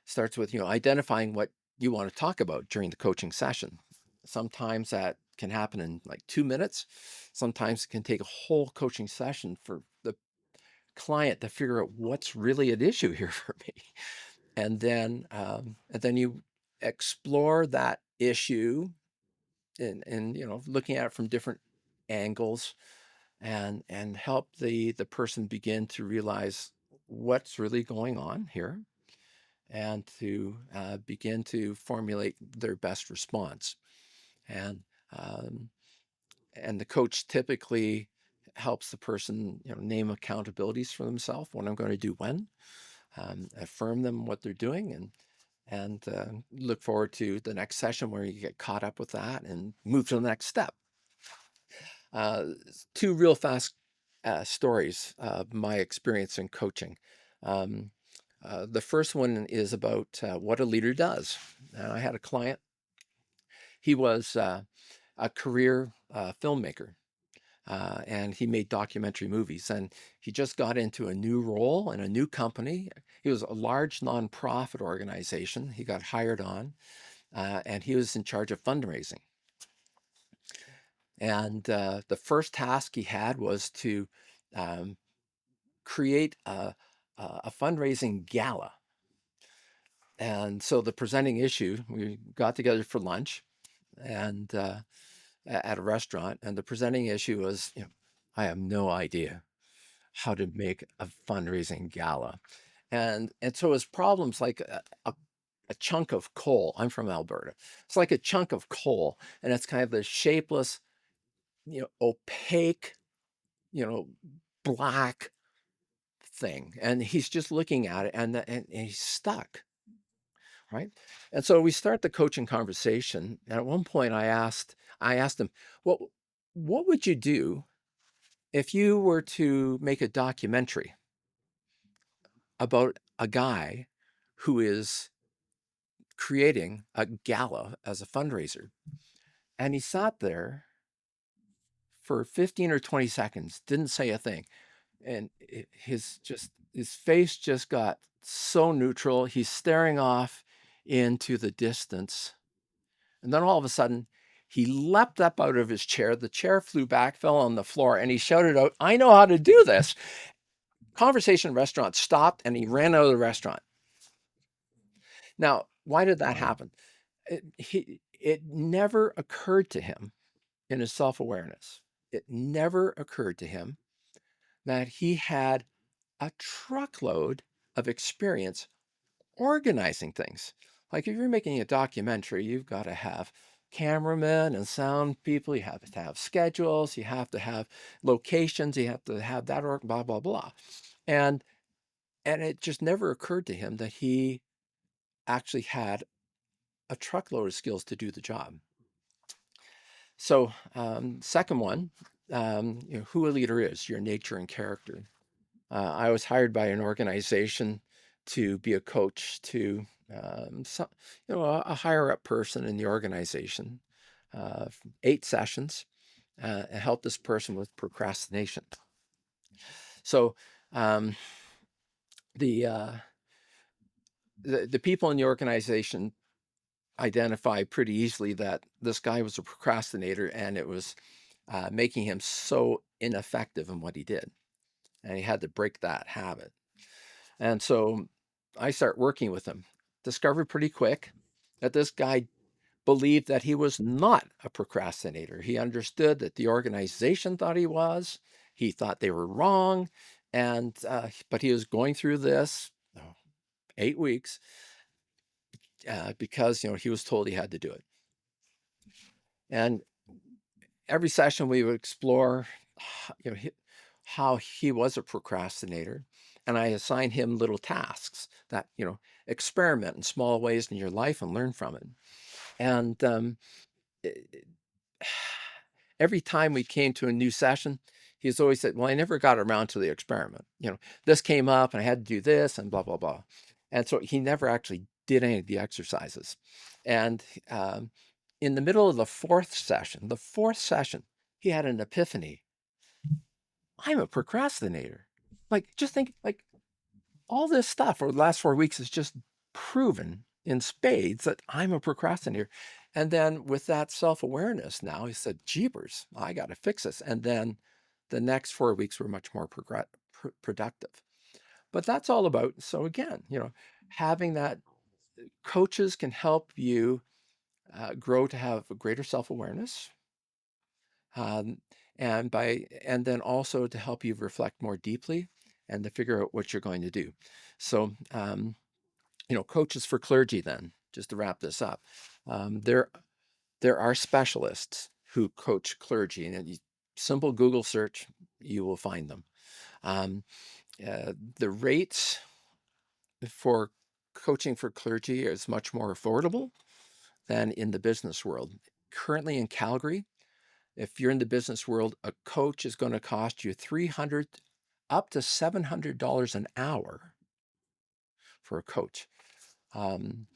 Speaker 2: starts with identifying what you want to talk about during the coaching session. Sometimes that can happen in like 2 minutes. Sometimes it can take a whole coaching session for the client to figure out what's really at issue here for me. And then you explore that issue and looking at it from different angles and help the person begin to realize what's really going on here and to begin to formulate their best response. And um, and the coach typically helps the person name accountabilities for themselves. What I'm going to do when, affirm them what they're doing, and look forward to the next session where you get caught up with that and move to the next step. Uh, Two real fast stories of my experience in coaching. Um, the first one is about what a leader does. And I had a client. He was a career filmmaker, and he made documentary movies. And he just got into a new role in a new company. He was a large nonprofit organization. He got hired on, and he was in charge of fundraising. And the first task he had was to um, create a fundraising gala. And so the presenting issue, we got together for lunch and at a restaurant, and the presenting issue was, I have no idea how to make a fundraising gala. And so his problems like a chunk of coal. I'm from Alberta. It's like a chunk of coal, and it's kind of the shapeless, opaque, you know, black thing. And he's just looking at it, and he's stuck, right? And so we start the coaching conversation, and at one point I asked him, "Well, what would you do if you were to make a documentary about a guy who is creating a gala as a fundraiser?" And he sat there for 15 or 20 seconds, didn't say a thing. And his face just got so neutral. He's staring off into the distance. And then all of a sudden, he leapt up out of his chair. The chair flew back, fell on the floor, and he shouted out, "I know how to do this." Conversation restaurant stopped, and he ran out of the restaurant. Now, why did that
Speaker 1: Wow.
Speaker 2: happen? It never occurred to him in his self-awareness. It never occurred to him that he had a truckload of experience organizing things. Like if you're making a documentary, you've got to have cameramen and sound people, you have to have schedules, you have to have locations, you have to have that or blah blah blah. And and it just never occurred to him that he actually had a truckload of skills to do the job. So, second one, who a leader is, your nature and character. I was hired by an organization to be a coach to a higher up person in the organization. 8 sessions and help this person with procrastination. So um, the, uh, the people in the organization identified pretty easily that this guy was a procrastinator, and it was making him so ineffective in what he did, and he had to break that habit. And so I start working with him. Discovered pretty quick that this guy believed that he was not a procrastinator. He understood that the organization thought he was. He thought they were wrong, and but he was going through this 8 weeks because he was told he had to do it. And every session we would explore, you know, how he was a procrastinator, and I assigned him little tasks that experiment in small ways in your life and learn from it. And it- every time we came to a new session, he's always said, "Well, I never got around to the experiment. This came up, and I had to do this, and blah blah blah." And so he never actually did any of the exercises. And in the middle of the fourth session, he had an epiphany. I'm a procrastinator. Like, just think, like, all this stuff over the last 4 weeks is just proven in spades that I'm a procrastinator. And then with that self-awareness now, he said, "Jeepers, I got to fix this." And then the next 4 weeks were much more productive. But that's all about, so again, having that coaches can help you grow to have a greater self-awareness, um, and then also to help you reflect more deeply and to figure out what you're going to do. So, coaches for clergy. Then, just to wrap this up, there are specialists who coach clergy, and simple Google search, you will find them. Um, the rates for coaching for clergy is much more affordable than in the business world. Currently in Calgary, if you're in the business world, a coach is going to cost you 300 up to $700 an hour for a coach. Um,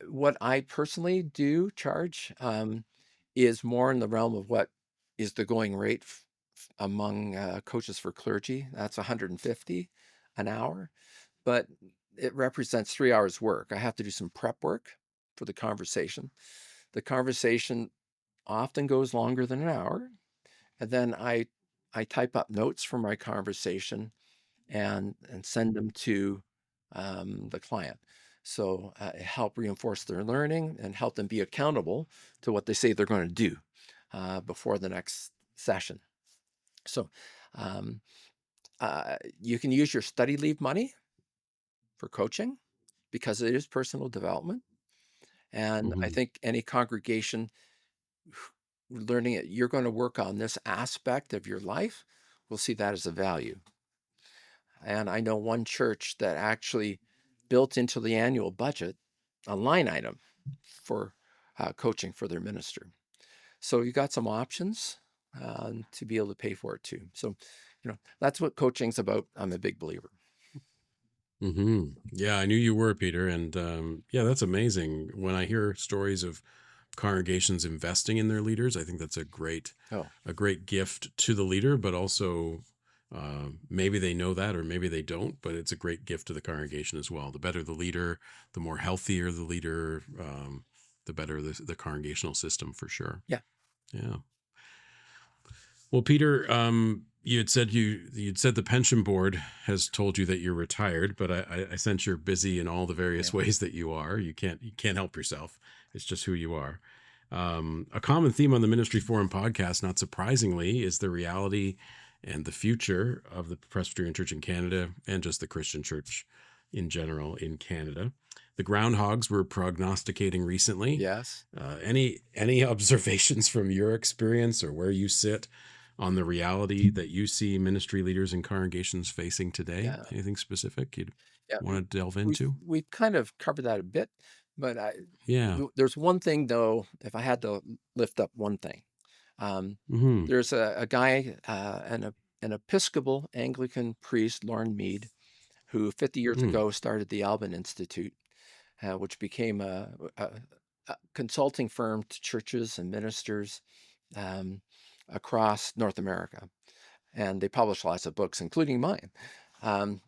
Speaker 2: what I personally do charge is more in the realm of what is the going rate among coaches for clergy. That's 150 an hour, but it represents 3 hours work. I have to do some prep work for the conversation. The conversation often goes longer than an hour, and then I type up notes from my conversation and send them to the client. So help reinforce their learning and help them be accountable to what they say they're going to do before the next session. So um, you can use your study leave money for coaching because it is personal development. And I
Speaker 1: Hmm.
Speaker 2: think any congregation learning it, you're going to work on this aspect of your life, will see that as a value. And I know one church that actually built into the annual budget a line item for coaching for their minister. So you got some options to be able to pay for it too. So, that's what coaching's about. I'm a big believer.
Speaker 1: Yeah, I knew you were, Peter, and yeah, that's amazing. When I hear stories of congregations investing in their leaders, I think that's
Speaker 2: Oh,
Speaker 1: a great gift to the leader, but also maybe they know that or maybe they don't, but it's a great gift to the congregation as well. The better the leader, the more healthier the leader, the better the congregational system for sure.
Speaker 2: yeah,
Speaker 1: Yeah. Well, Peter, you'd said the pension board has told you that you're retired, but I sense you're busy in all the various
Speaker 2: yeah,
Speaker 1: ways that you are. You can't help yourself. It's just who you are. A common theme on the Ministry Forum podcast, not surprisingly, is the reality and the future of the Presbyterian Church in Canada and just the Christian Church in general in Canada. The groundhogs were prognosticating recently.
Speaker 2: yes,
Speaker 1: Any observations from your experience or where you sit on the reality that you see ministry leaders and congregations facing today?
Speaker 2: yeah,
Speaker 1: Anything specific you'd
Speaker 2: yeah.
Speaker 1: want to delve
Speaker 2: We've
Speaker 1: into?
Speaker 2: we've kind of covered that a bit, but
Speaker 1: Yeah.
Speaker 2: there's one thing though. If I had to lift up one thing, um,
Speaker 1: Hmm.
Speaker 2: there's a guy, an Episcopal Anglican priest, Lauren Mead, who 50 years
Speaker 1: Mm.
Speaker 2: ago started the Alban Institute, which became a consulting firm to churches and ministers um, across North America. And they publish lots of books, including mine. Um,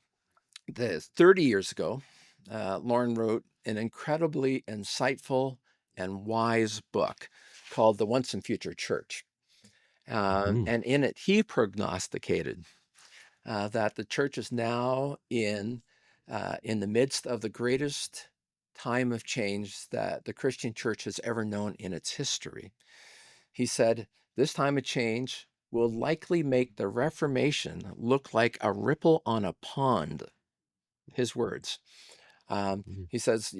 Speaker 2: 30 years ago, Lauren wrote an incredibly insightful and wise book called The Once and Future Church.
Speaker 1: Hmm.
Speaker 2: And in it, he prognosticated that the church is now in the midst of the greatest time of change that the Christian church has ever known in its history. He said, "This time of change will likely make the Reformation look like a ripple on a pond." His words. He says,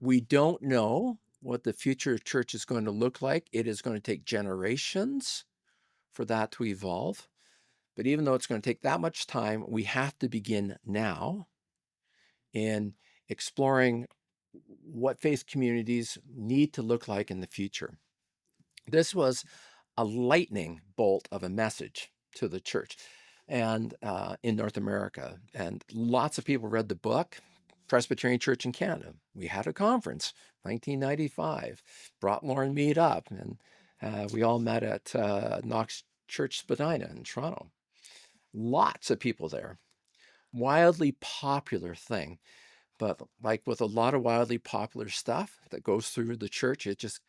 Speaker 2: we don't know what the future church is going to look like. It is going to take generations for that to evolve. But even though it's going to take that much time, we have to begin now in exploring what faith communities need to look like in the future. This was a lightning bolt of a message to the church and in North America. And lots of people read the book. Presbyterian Church in Canada. We had a conference, 1995, brought Lauren Mead up, and we all met at Knox Church Spadina in Toronto. Lots of people there. Wildly popular thing. But like with a lot of wildly popular stuff that goes through the church, it just,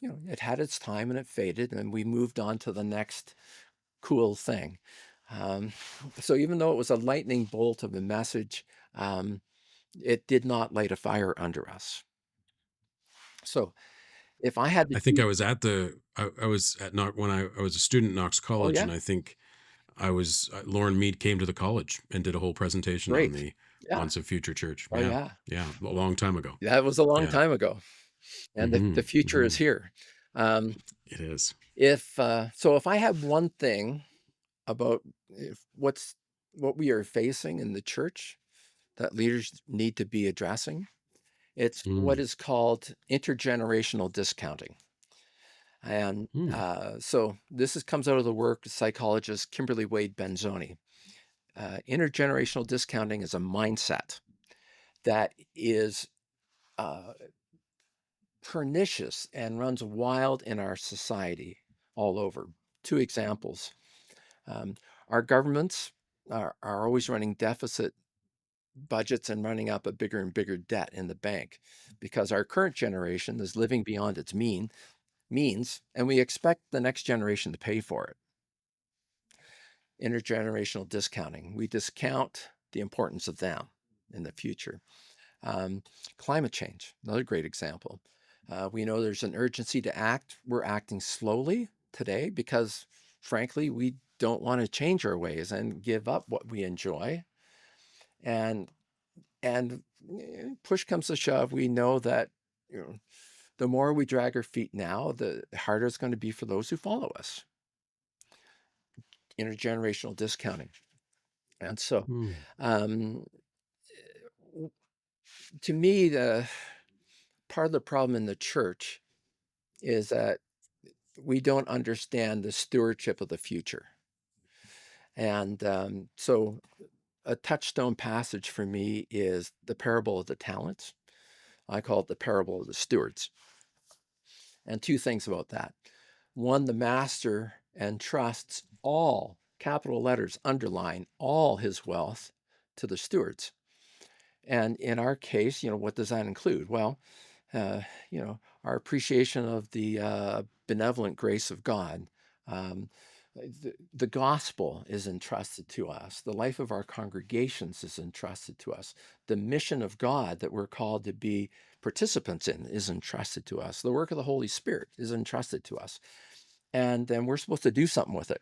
Speaker 2: it had its time and it faded, and we moved on to the next cool thing. Um, so even though it was a lightning bolt of a message, um, it did not light a fire under us. So if I had to
Speaker 1: I think
Speaker 2: choose,
Speaker 1: I was at I was at Knox when I was a student at Knox
Speaker 2: oh
Speaker 1: College,
Speaker 2: yeah,
Speaker 1: and I think I was Lauren Mead came to the college and did a whole presentation on
Speaker 2: great.
Speaker 1: the
Speaker 2: Yeah.
Speaker 1: Once and Future Church.
Speaker 2: Oh
Speaker 1: Yeah,
Speaker 2: yeah.
Speaker 1: yeah, a long time ago.
Speaker 2: That was a long
Speaker 1: Yeah.
Speaker 2: time ago. And the future is
Speaker 1: Hmm.
Speaker 2: here. Um,
Speaker 1: It is.
Speaker 2: if I had one thing about what we are facing in the church that leaders need to be addressing, it's what
Speaker 1: Mm.
Speaker 2: is called intergenerational discounting. And
Speaker 1: Mm.
Speaker 2: so comes out of the work of psychologist Kimberly Wade Benzoni. Intergenerational discounting is a mindset that is uh, pernicious and runs wild in our society all over. Two examples. Um, our governments are always running deficit budgets and running up a bigger and bigger debt in the bank because our current generation is living beyond its means, and we expect the next generation to pay for it. Intergenerational discounting. We discount the importance of them in the future. Um, Climate change, another great example. We know there's an urgency to act. We're acting slowly today because, frankly, we don't want to change our ways and give up what we enjoy. And push comes to shove, we know that the more we drag our feet now, the harder it's going to be for those who follow us. Intergenerational discounting. And so,
Speaker 1: Mm.
Speaker 2: um, to me, part of the problem in the church is that we don't understand the stewardship of the future. And so a touchstone passage for me is the parable of the talents. I call it the parable of the stewards. And two things about that. One, the master entrusts all, capital letters underline, all his wealth to the stewards. And in our case, what does that include? Well, uh, our appreciation of the benevolent grace of God. Um, the gospel is entrusted to us. The life of our congregations is entrusted to us. The mission of God that we're called to be participants in is entrusted to us. The work of the Holy Spirit is entrusted to us. And then we're supposed to do something with it.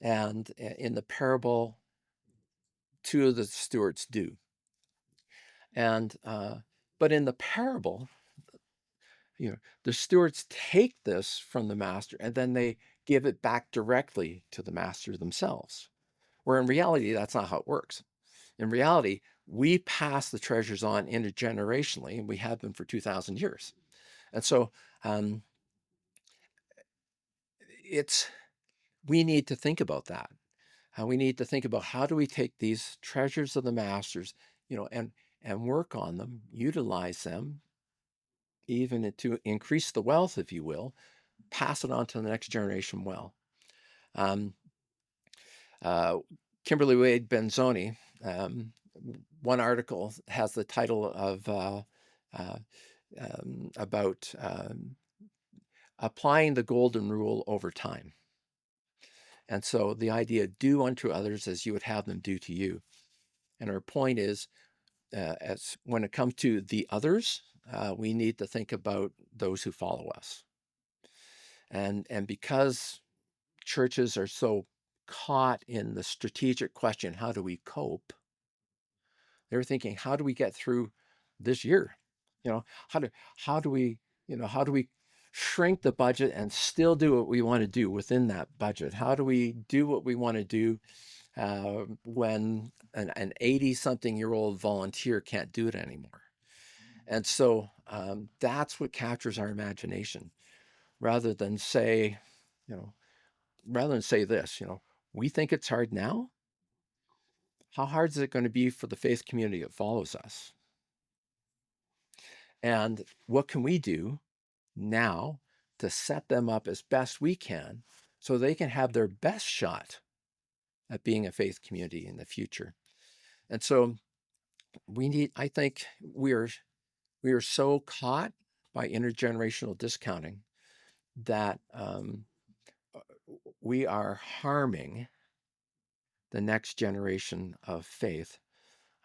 Speaker 2: And in the parable, two of the stewards do. And but in the parable, the stewards take this from the master and then they give it back directly to the master themselves. Where in reality, that's not how it works. In reality, we pass the treasures on intergenerationally, and we have been for 2,000 years. And so um, we need to think about that. We need to think about how do we take these treasures of the masters, and work on them, utilize them, even to increase the wealth, if you will, pass it on to the next generation well. Um, uh, Kimberly Wade Benzoni, one article has the title of uh, about applying the golden rule over time. And so the idea, do unto others as you would have them do to you. And her point is, as when it comes to the others, we need to think about those who follow us. And because churches are so caught in the strategic question, how do we cope? They're thinking, how do we get through this year? You know, how do how do we shrink the budget and still do what we want to do within that budget? How do we do what we want to do when an 80-something-year-old volunteer can't do it anymore? And so that's what captures our imagination, rather than say, you know, this, we think it's hard now. How hard is it going to be for the faith community that follows us? And what can we do now to set them up as best we can so they can have their best shot at being a faith community in the future? And so I think we are so caught by intergenerational discounting that we are harming the next generation of faith.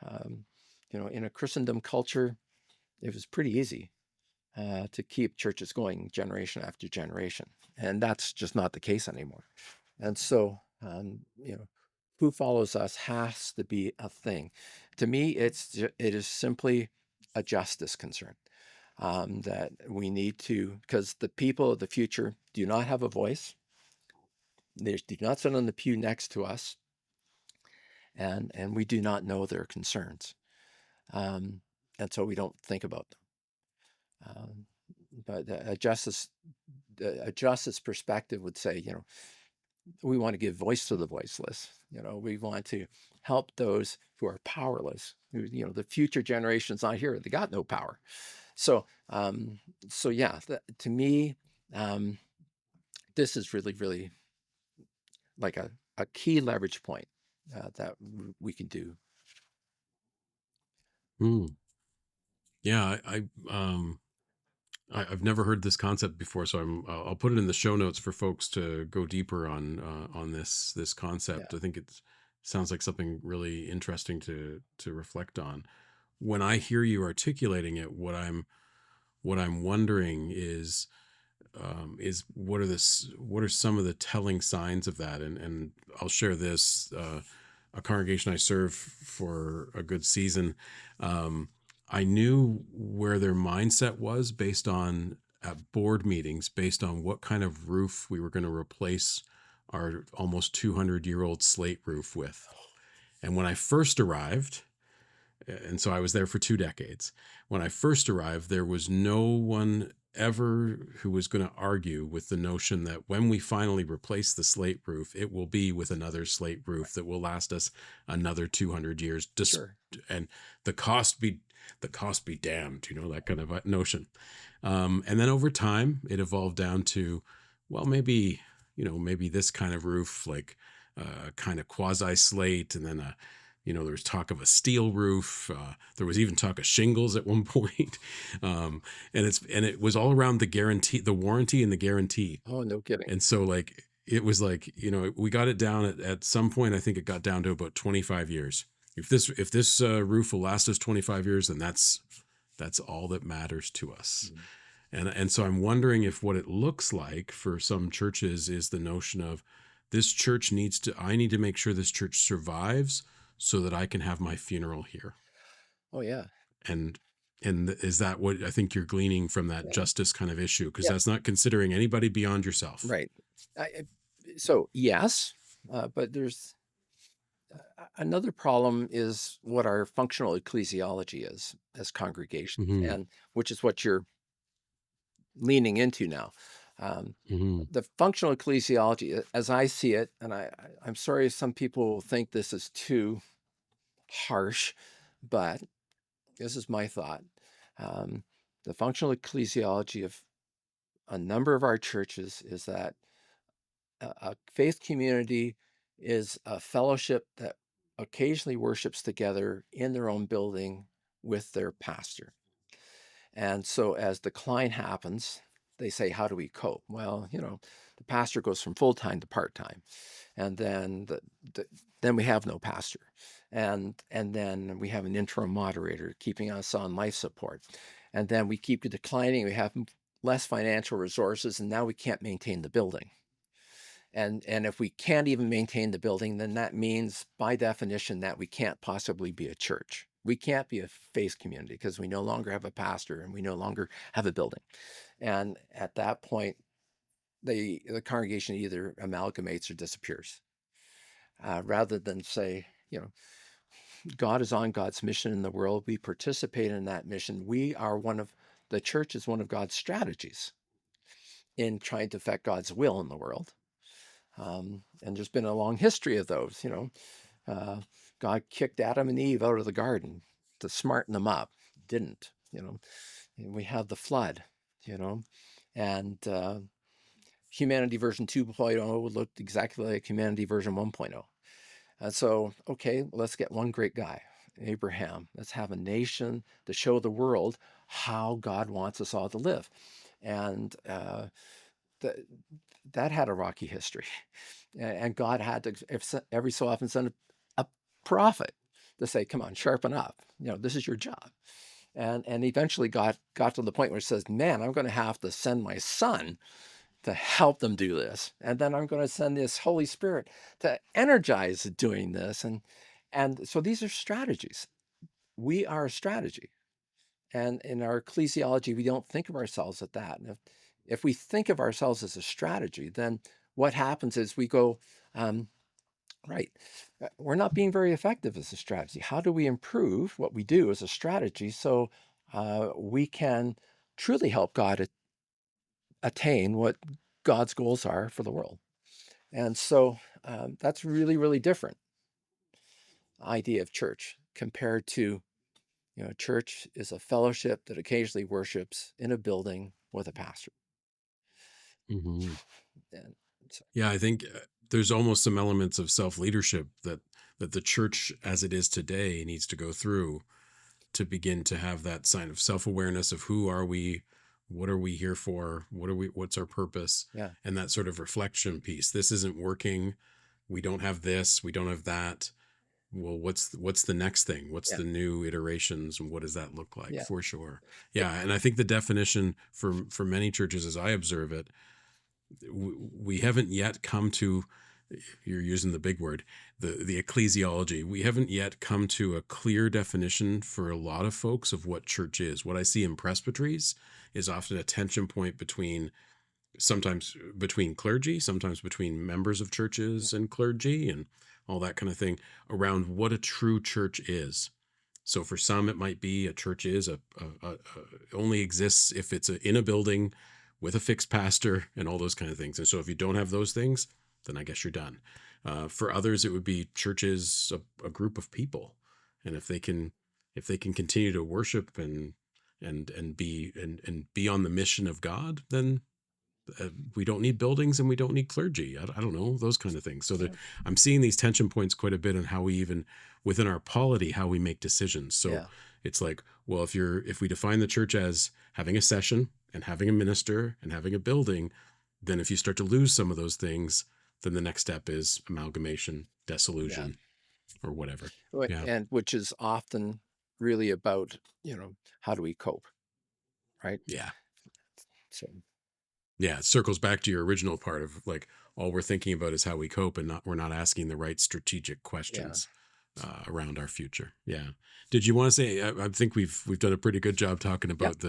Speaker 2: Um, in a Christendom culture, it was pretty easy to keep churches going generation after generation, and that's just not the case anymore. And so, who follows us has to be a thing. To me, it is simply a justice concern that we need to, because the people of the future do not have a voice. They do not sit on the pew next to us, and we do not know their concerns, and so we don't think about them. But a justice perspective would say, we want to give voice to the voiceless. We want to help those who are powerless. Who, the future generations not here, they got no power. So, yeah, to me, this is really, really like a key leverage point that we can do.
Speaker 1: Mm. Yeah, I've never heard this concept before, so I'll put it in the show notes for folks to go deeper on this
Speaker 2: Yeah.
Speaker 1: concept. I think it sounds like something really interesting to reflect on. When I hear you articulating it, what I'm wondering is what are some of the telling signs of that? And I'll share this. A congregation I served for a good season, I knew where their mindset was based on at board meetings, based on what kind of roof we were going to replace our almost 200-year-old slate roof with. And when I first arrived, And so I was there for 2 decades. When I first arrived, there was no one ever who was going to argue with the notion that when we finally replace the slate roof, it will be with another slate roof that will last us another 200 years.
Speaker 2: Sure.
Speaker 1: And the cost be damned, that kind of notion. And then over time, it evolved down to, well, maybe this kind of roof, like kind of quasi slate, and then there was talk of a steel roof. There was even talk of shingles at one point, and it was all around the guarantee, the warranty, and the guarantee.
Speaker 2: Oh, no kidding.
Speaker 1: And so, like, it was like, we got it down at some point. I think it got down to about 25 years. If this roof will last us 25 years, then that's all that matters to us. And so I'm wondering if what it looks like for some churches is the notion of this church I need to make sure this church survives so that I can have my funeral here.
Speaker 2: Oh, yeah.
Speaker 1: And is that what I think you're gleaning from that justice kind of issue? Because that's not considering anybody beyond yourself.
Speaker 2: Right. So yes, but there's another problem is what our functional ecclesiology is as congregations, and which is what you're leaning into now. The functional ecclesiology, as I see it, and I'm sorry if some people think this is too harsh, but this is my thought. The functional ecclesiology of a number of our churches is that a faith community is a fellowship that occasionally worships together in their own building with their pastor. And so as decline happens, they say, how do we cope? Well, the pastor goes from full-time to part-time, and then then we have no pastor, and then we have an interim moderator keeping us on life support, and then we keep declining. We have less financial resources, and now we can't maintain the building. And if we can't even maintain the building, then that means by definition that we can't possibly be a church. We can't be a faith community because we no longer have a pastor and we no longer have a building. And at that point, the congregation either amalgamates or disappears. Rather than say, God is on God's mission in the world. We participate in that mission. The church is one of God's strategies in trying to affect God's will in the world. And there's been a long history of those. God kicked Adam and Eve out of the garden to smarten them up. Didn't. And we have the flood. And humanity version 2.0 looked exactly like humanity version 1.0. And so, okay, let's get one great guy, Abraham. Let's have a nation to show the world how God wants us all to live. And that had a rocky history. And God had to every so often send a prophet to say, come on, sharpen up. This is your job. And eventually God got to the point where it says, man, I'm going to have to send my son to help them do this. And then I'm going to send this Holy Spirit to energize doing this. And so these are strategies. We are a strategy. And in our ecclesiology, we don't think of ourselves as that. And if we think of ourselves as a strategy, then what happens is we go, right, we're not being very effective as a strategy. How do we improve what we do as a strategy so we can truly help God attain what God's goals are for the world? And so that's really, really different idea of church compared to, church is a fellowship that occasionally worships in a building with a pastor.
Speaker 1: Mm-hmm.
Speaker 2: And so,
Speaker 1: Yeah, I think there's almost some elements of self-leadership that the church as it is today needs to go through to begin to have that sign of self-awareness of who are we, what are we here for, what's our purpose, and that sort of reflection piece. This isn't working. We don't have this. We don't have that. Well, what's the next thing? What's the new iterations, and what does that look like? For sure. Yeah, and I think the definition for many churches, as I observe it, we haven't yet come to, you're using the big word, the ecclesiology. We haven't yet come to a clear definition for a lot of folks of what church is. What I see in presbyteries is often a tension point sometimes between clergy, sometimes between members of churches and clergy and all that kind of thing around what a true church is. So for some, it might be a church is only exists if it's in a building with a fixed pastor and all those kind of things. And so if you don't have those things, then I guess you're done. For others, it would be churches a group of people, and if they can continue to worship and be on the mission of God, then we don't need buildings and we don't need clergy. I don't know, those kind of things. So
Speaker 2: Yeah.
Speaker 1: I'm seeing these tension points quite a bit on how we even within our polity, how we make decisions. So
Speaker 2: Yeah.
Speaker 1: it's like, well, if we define the church as having a session and having a minister and having a building, then if you start to lose some of those things, then the next step is amalgamation,
Speaker 2: Yeah.
Speaker 1: dissolution, or whatever. Yeah.
Speaker 2: And which is often really about, how do we cope, right?
Speaker 1: Yeah.
Speaker 2: So,
Speaker 1: Yeah, it circles back to your original part of like all we're thinking about is how we cope, and we're not asking the right strategic
Speaker 2: yeah.
Speaker 1: questions around our future. Yeah. Did you want to say? I think we've done a pretty good job talking
Speaker 2: Yeah.
Speaker 1: about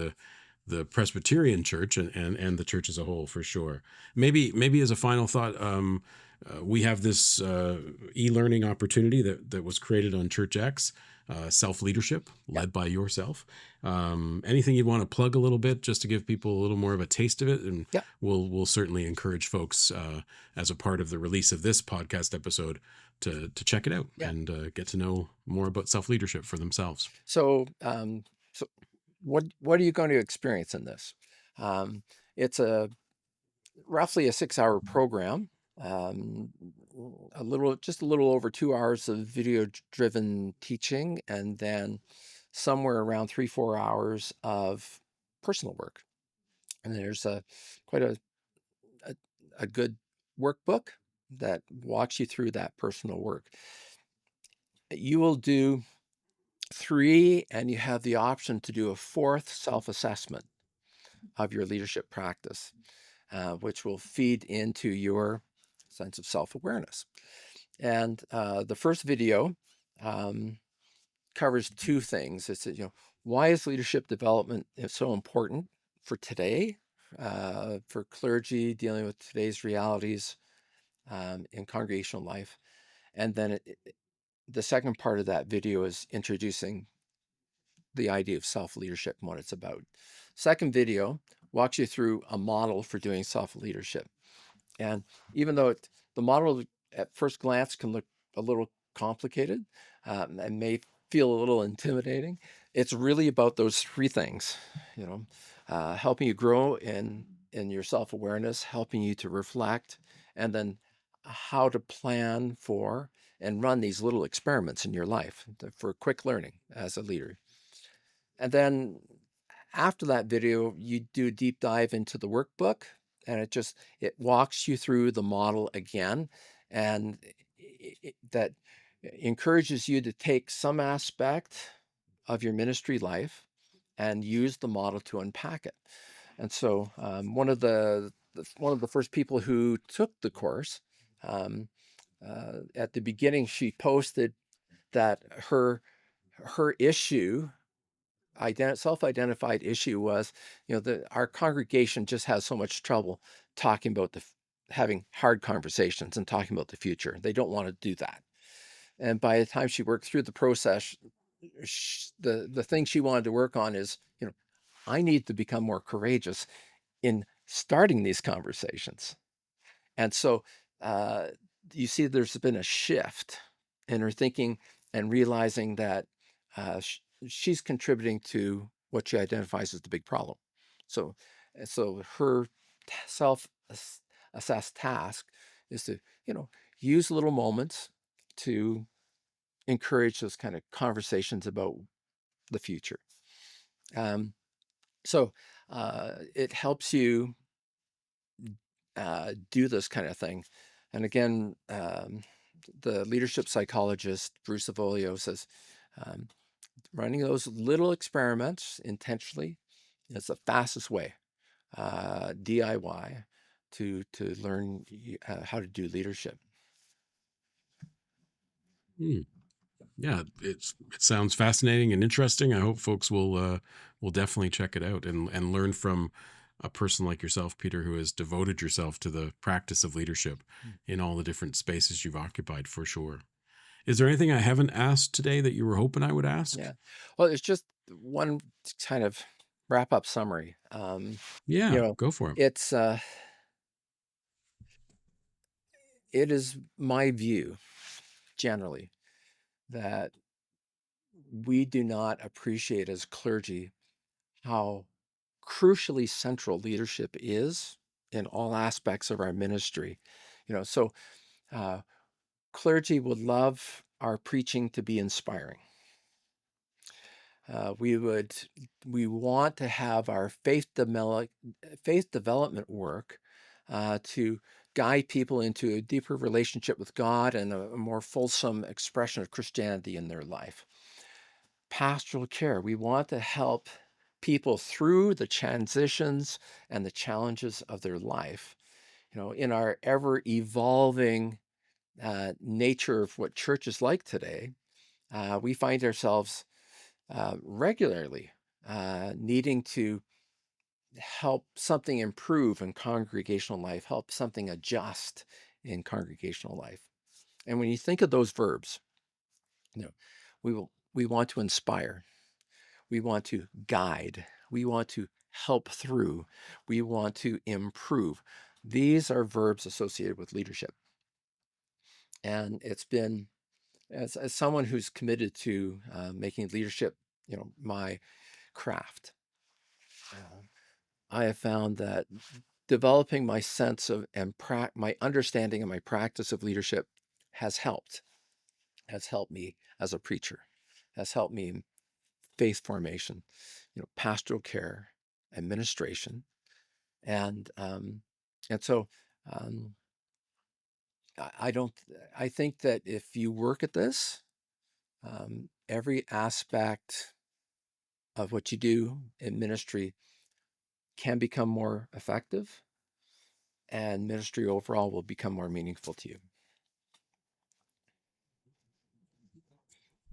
Speaker 1: the Presbyterian Church and the church as a whole for sure. Maybe as a final thought, we have this e-learning opportunity that was created on Church X, self-leadership
Speaker 2: Yeah.
Speaker 1: led by yourself. Anything you'd want to plug a little bit just to give people a little more of a taste of it, and
Speaker 2: Yeah.
Speaker 1: we'll certainly encourage folks as a part of the release of this podcast episode to check it out
Speaker 2: Yeah.
Speaker 1: and get to know more about self-leadership for themselves.
Speaker 2: So, so what are you going to experience in this? It's roughly a 6-hour program. Just a little over 2 hours of video-driven teaching, and then somewhere around 3-4 hours of personal work. And there's quite a, a good workbook that walks you through that personal work. You will do 3, and you have the option to do a 4th self-assessment of your leadership practice, which will feed into your sense of self-awareness. And the first video covers 2 things. It's, why is leadership development so important for today, for clergy dealing with today's realities in congregational life? And then the second part of that video is introducing the idea of self-leadership and what it's about. Second video walks you through a model for doing self-leadership. And even though the model at first glance can look a little complicated and may feel a little intimidating, it's really about those 3 things, helping you grow in your self-awareness, helping you to reflect, and then how to plan for and run these little experiments in your life for quick learning as a leader. And then after that video, you do a deep dive into the workbook, and it walks you through the model again, and that encourages you to take some aspect of your ministry life and use the model to unpack it. And so, one of the first people who took the course, um, at the beginning, she posted that her issue, self-identified issue, was, our congregation just has so much trouble talking about having hard conversations and talking about the future. They don't want to do that. And by the time she worked through the process, the thing she wanted to work on is, I need to become more courageous in starting these conversations. And so uh, you see, there's been a shift in her thinking and realizing that she's contributing to what she identifies as the big problem. So, her self-assessed task is to, use little moments to encourage those kind of conversations about the future. Um, it helps you do this kind of thing. And again, the leadership psychologist Bruce Avolio says um, running those little experiments intentionally is the fastest way, DIY, to learn how to do leadership.
Speaker 1: Hmm. Yeah, it sounds fascinating and interesting. I hope folks will definitely check it out and learn from a person like yourself, Peter, who has devoted yourself to the practice of leadership in all the different spaces you've occupied for sure. Is there anything I haven't asked today that you were hoping I would ask?
Speaker 2: Yeah. Well, it's just one kind of wrap up summary. You
Speaker 1: Yeah,
Speaker 2: know,
Speaker 1: go for it.
Speaker 2: it's it is my view generally that we do not appreciate as clergy how crucially central leadership is in all aspects of our ministry. So uh, clergy would love our preaching to be inspiring. Uh, we would we want to have our faith development work to guide people into a deeper relationship with God and a more fulsome expression of Christianity in their life. Pastoral care, we want to help people through the transitions and the challenges of their life. In our ever evolving nature of what church is like today, we find ourselves regularly needing to help something improve in congregational life, help something adjust in congregational life. And when you think of those verbs, you know, we want to inspire, we want to guide, we want to help through, we want to improve. These are verbs associated with leadership. And it's been, as someone who's committed to making leadership, my craft, uh, I have found that developing my sense of my understanding and my practice of leadership has helped me as a preacher, has helped me in faith formation, pastoral care, administration, and so um, I don't. I think that if you work at this, every aspect of what you do in ministry can become more effective, and ministry overall will become more meaningful to you.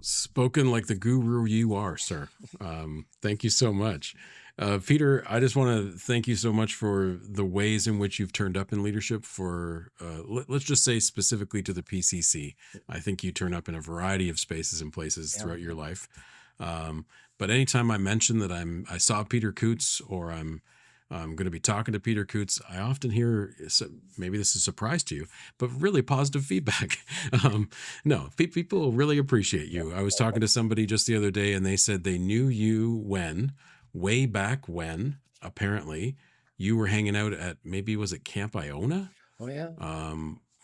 Speaker 1: Spoken like the guru you are, sir. Thank you so much. Peter, I just want to thank you so much for the ways in which you've turned up in leadership for, let's just say specifically to the PCC. I think you turn up in a variety of spaces and places throughout your life. But anytime I mention that I saw Peter Coutts or I'm going to be talking to Peter Coutts, I often hear, maybe this is a surprise to you, but really positive feedback. No, people really appreciate you. I was talking to somebody just the other day and they said they knew you way back when, apparently, you were hanging out at, maybe was it Camp Iona?
Speaker 2: Oh yeah.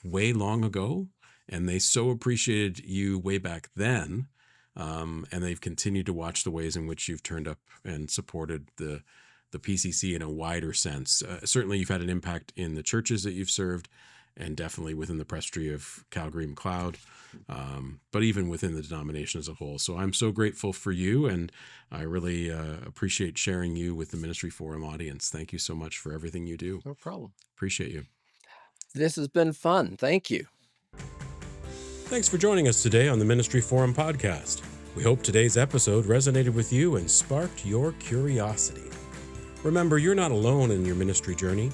Speaker 1: Way long ago. And they so appreciated you way back then. And they've continued to watch the ways in which you've turned up and supported the PCC in a wider sense. Certainly, you've had an impact in the churches that you've served, and definitely within the presbytery of Calgary McLeod, but even within the denomination as a whole. So I'm so grateful for you, and I really appreciate sharing you with the Ministry Forum audience. Thank you so much for everything you do.
Speaker 2: No problem.
Speaker 1: Appreciate you.
Speaker 2: This has been fun. Thank you.
Speaker 1: Thanks for joining us today on the Ministry Forum podcast. We hope today's episode resonated with you and sparked your curiosity. Remember, you're not alone in your ministry journey.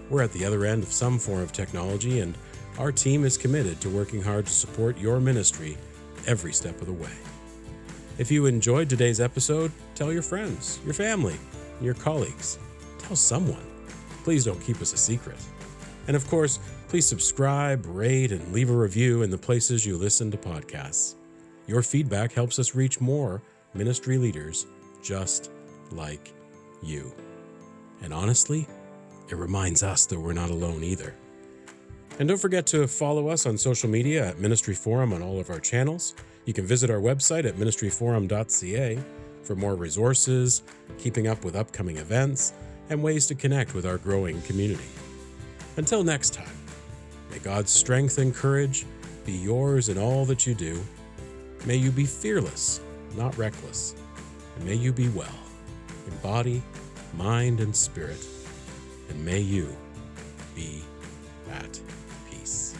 Speaker 1: We're at the other end of some form of technology, and our team is committed to working hard to support your ministry every step of the way. If you enjoyed today's episode, tell your friends, your family, and your colleagues. Tell someone. Please don't keep us a secret. And of course, please subscribe, rate, and leave a review in the places you listen to podcasts. Your feedback helps us reach more ministry leaders just like you. And honestly, it reminds us that we're not alone either. And don't forget to follow us on social media at Ministry Forum on all of our channels. You can visit our website at ministryforum.ca for more resources, keeping up with upcoming events, and ways to connect with our growing community. Until next time, may God's strength and courage be yours in all that you do. May you be fearless, not reckless. And may you be well in body, mind, and spirit. And may you be at peace.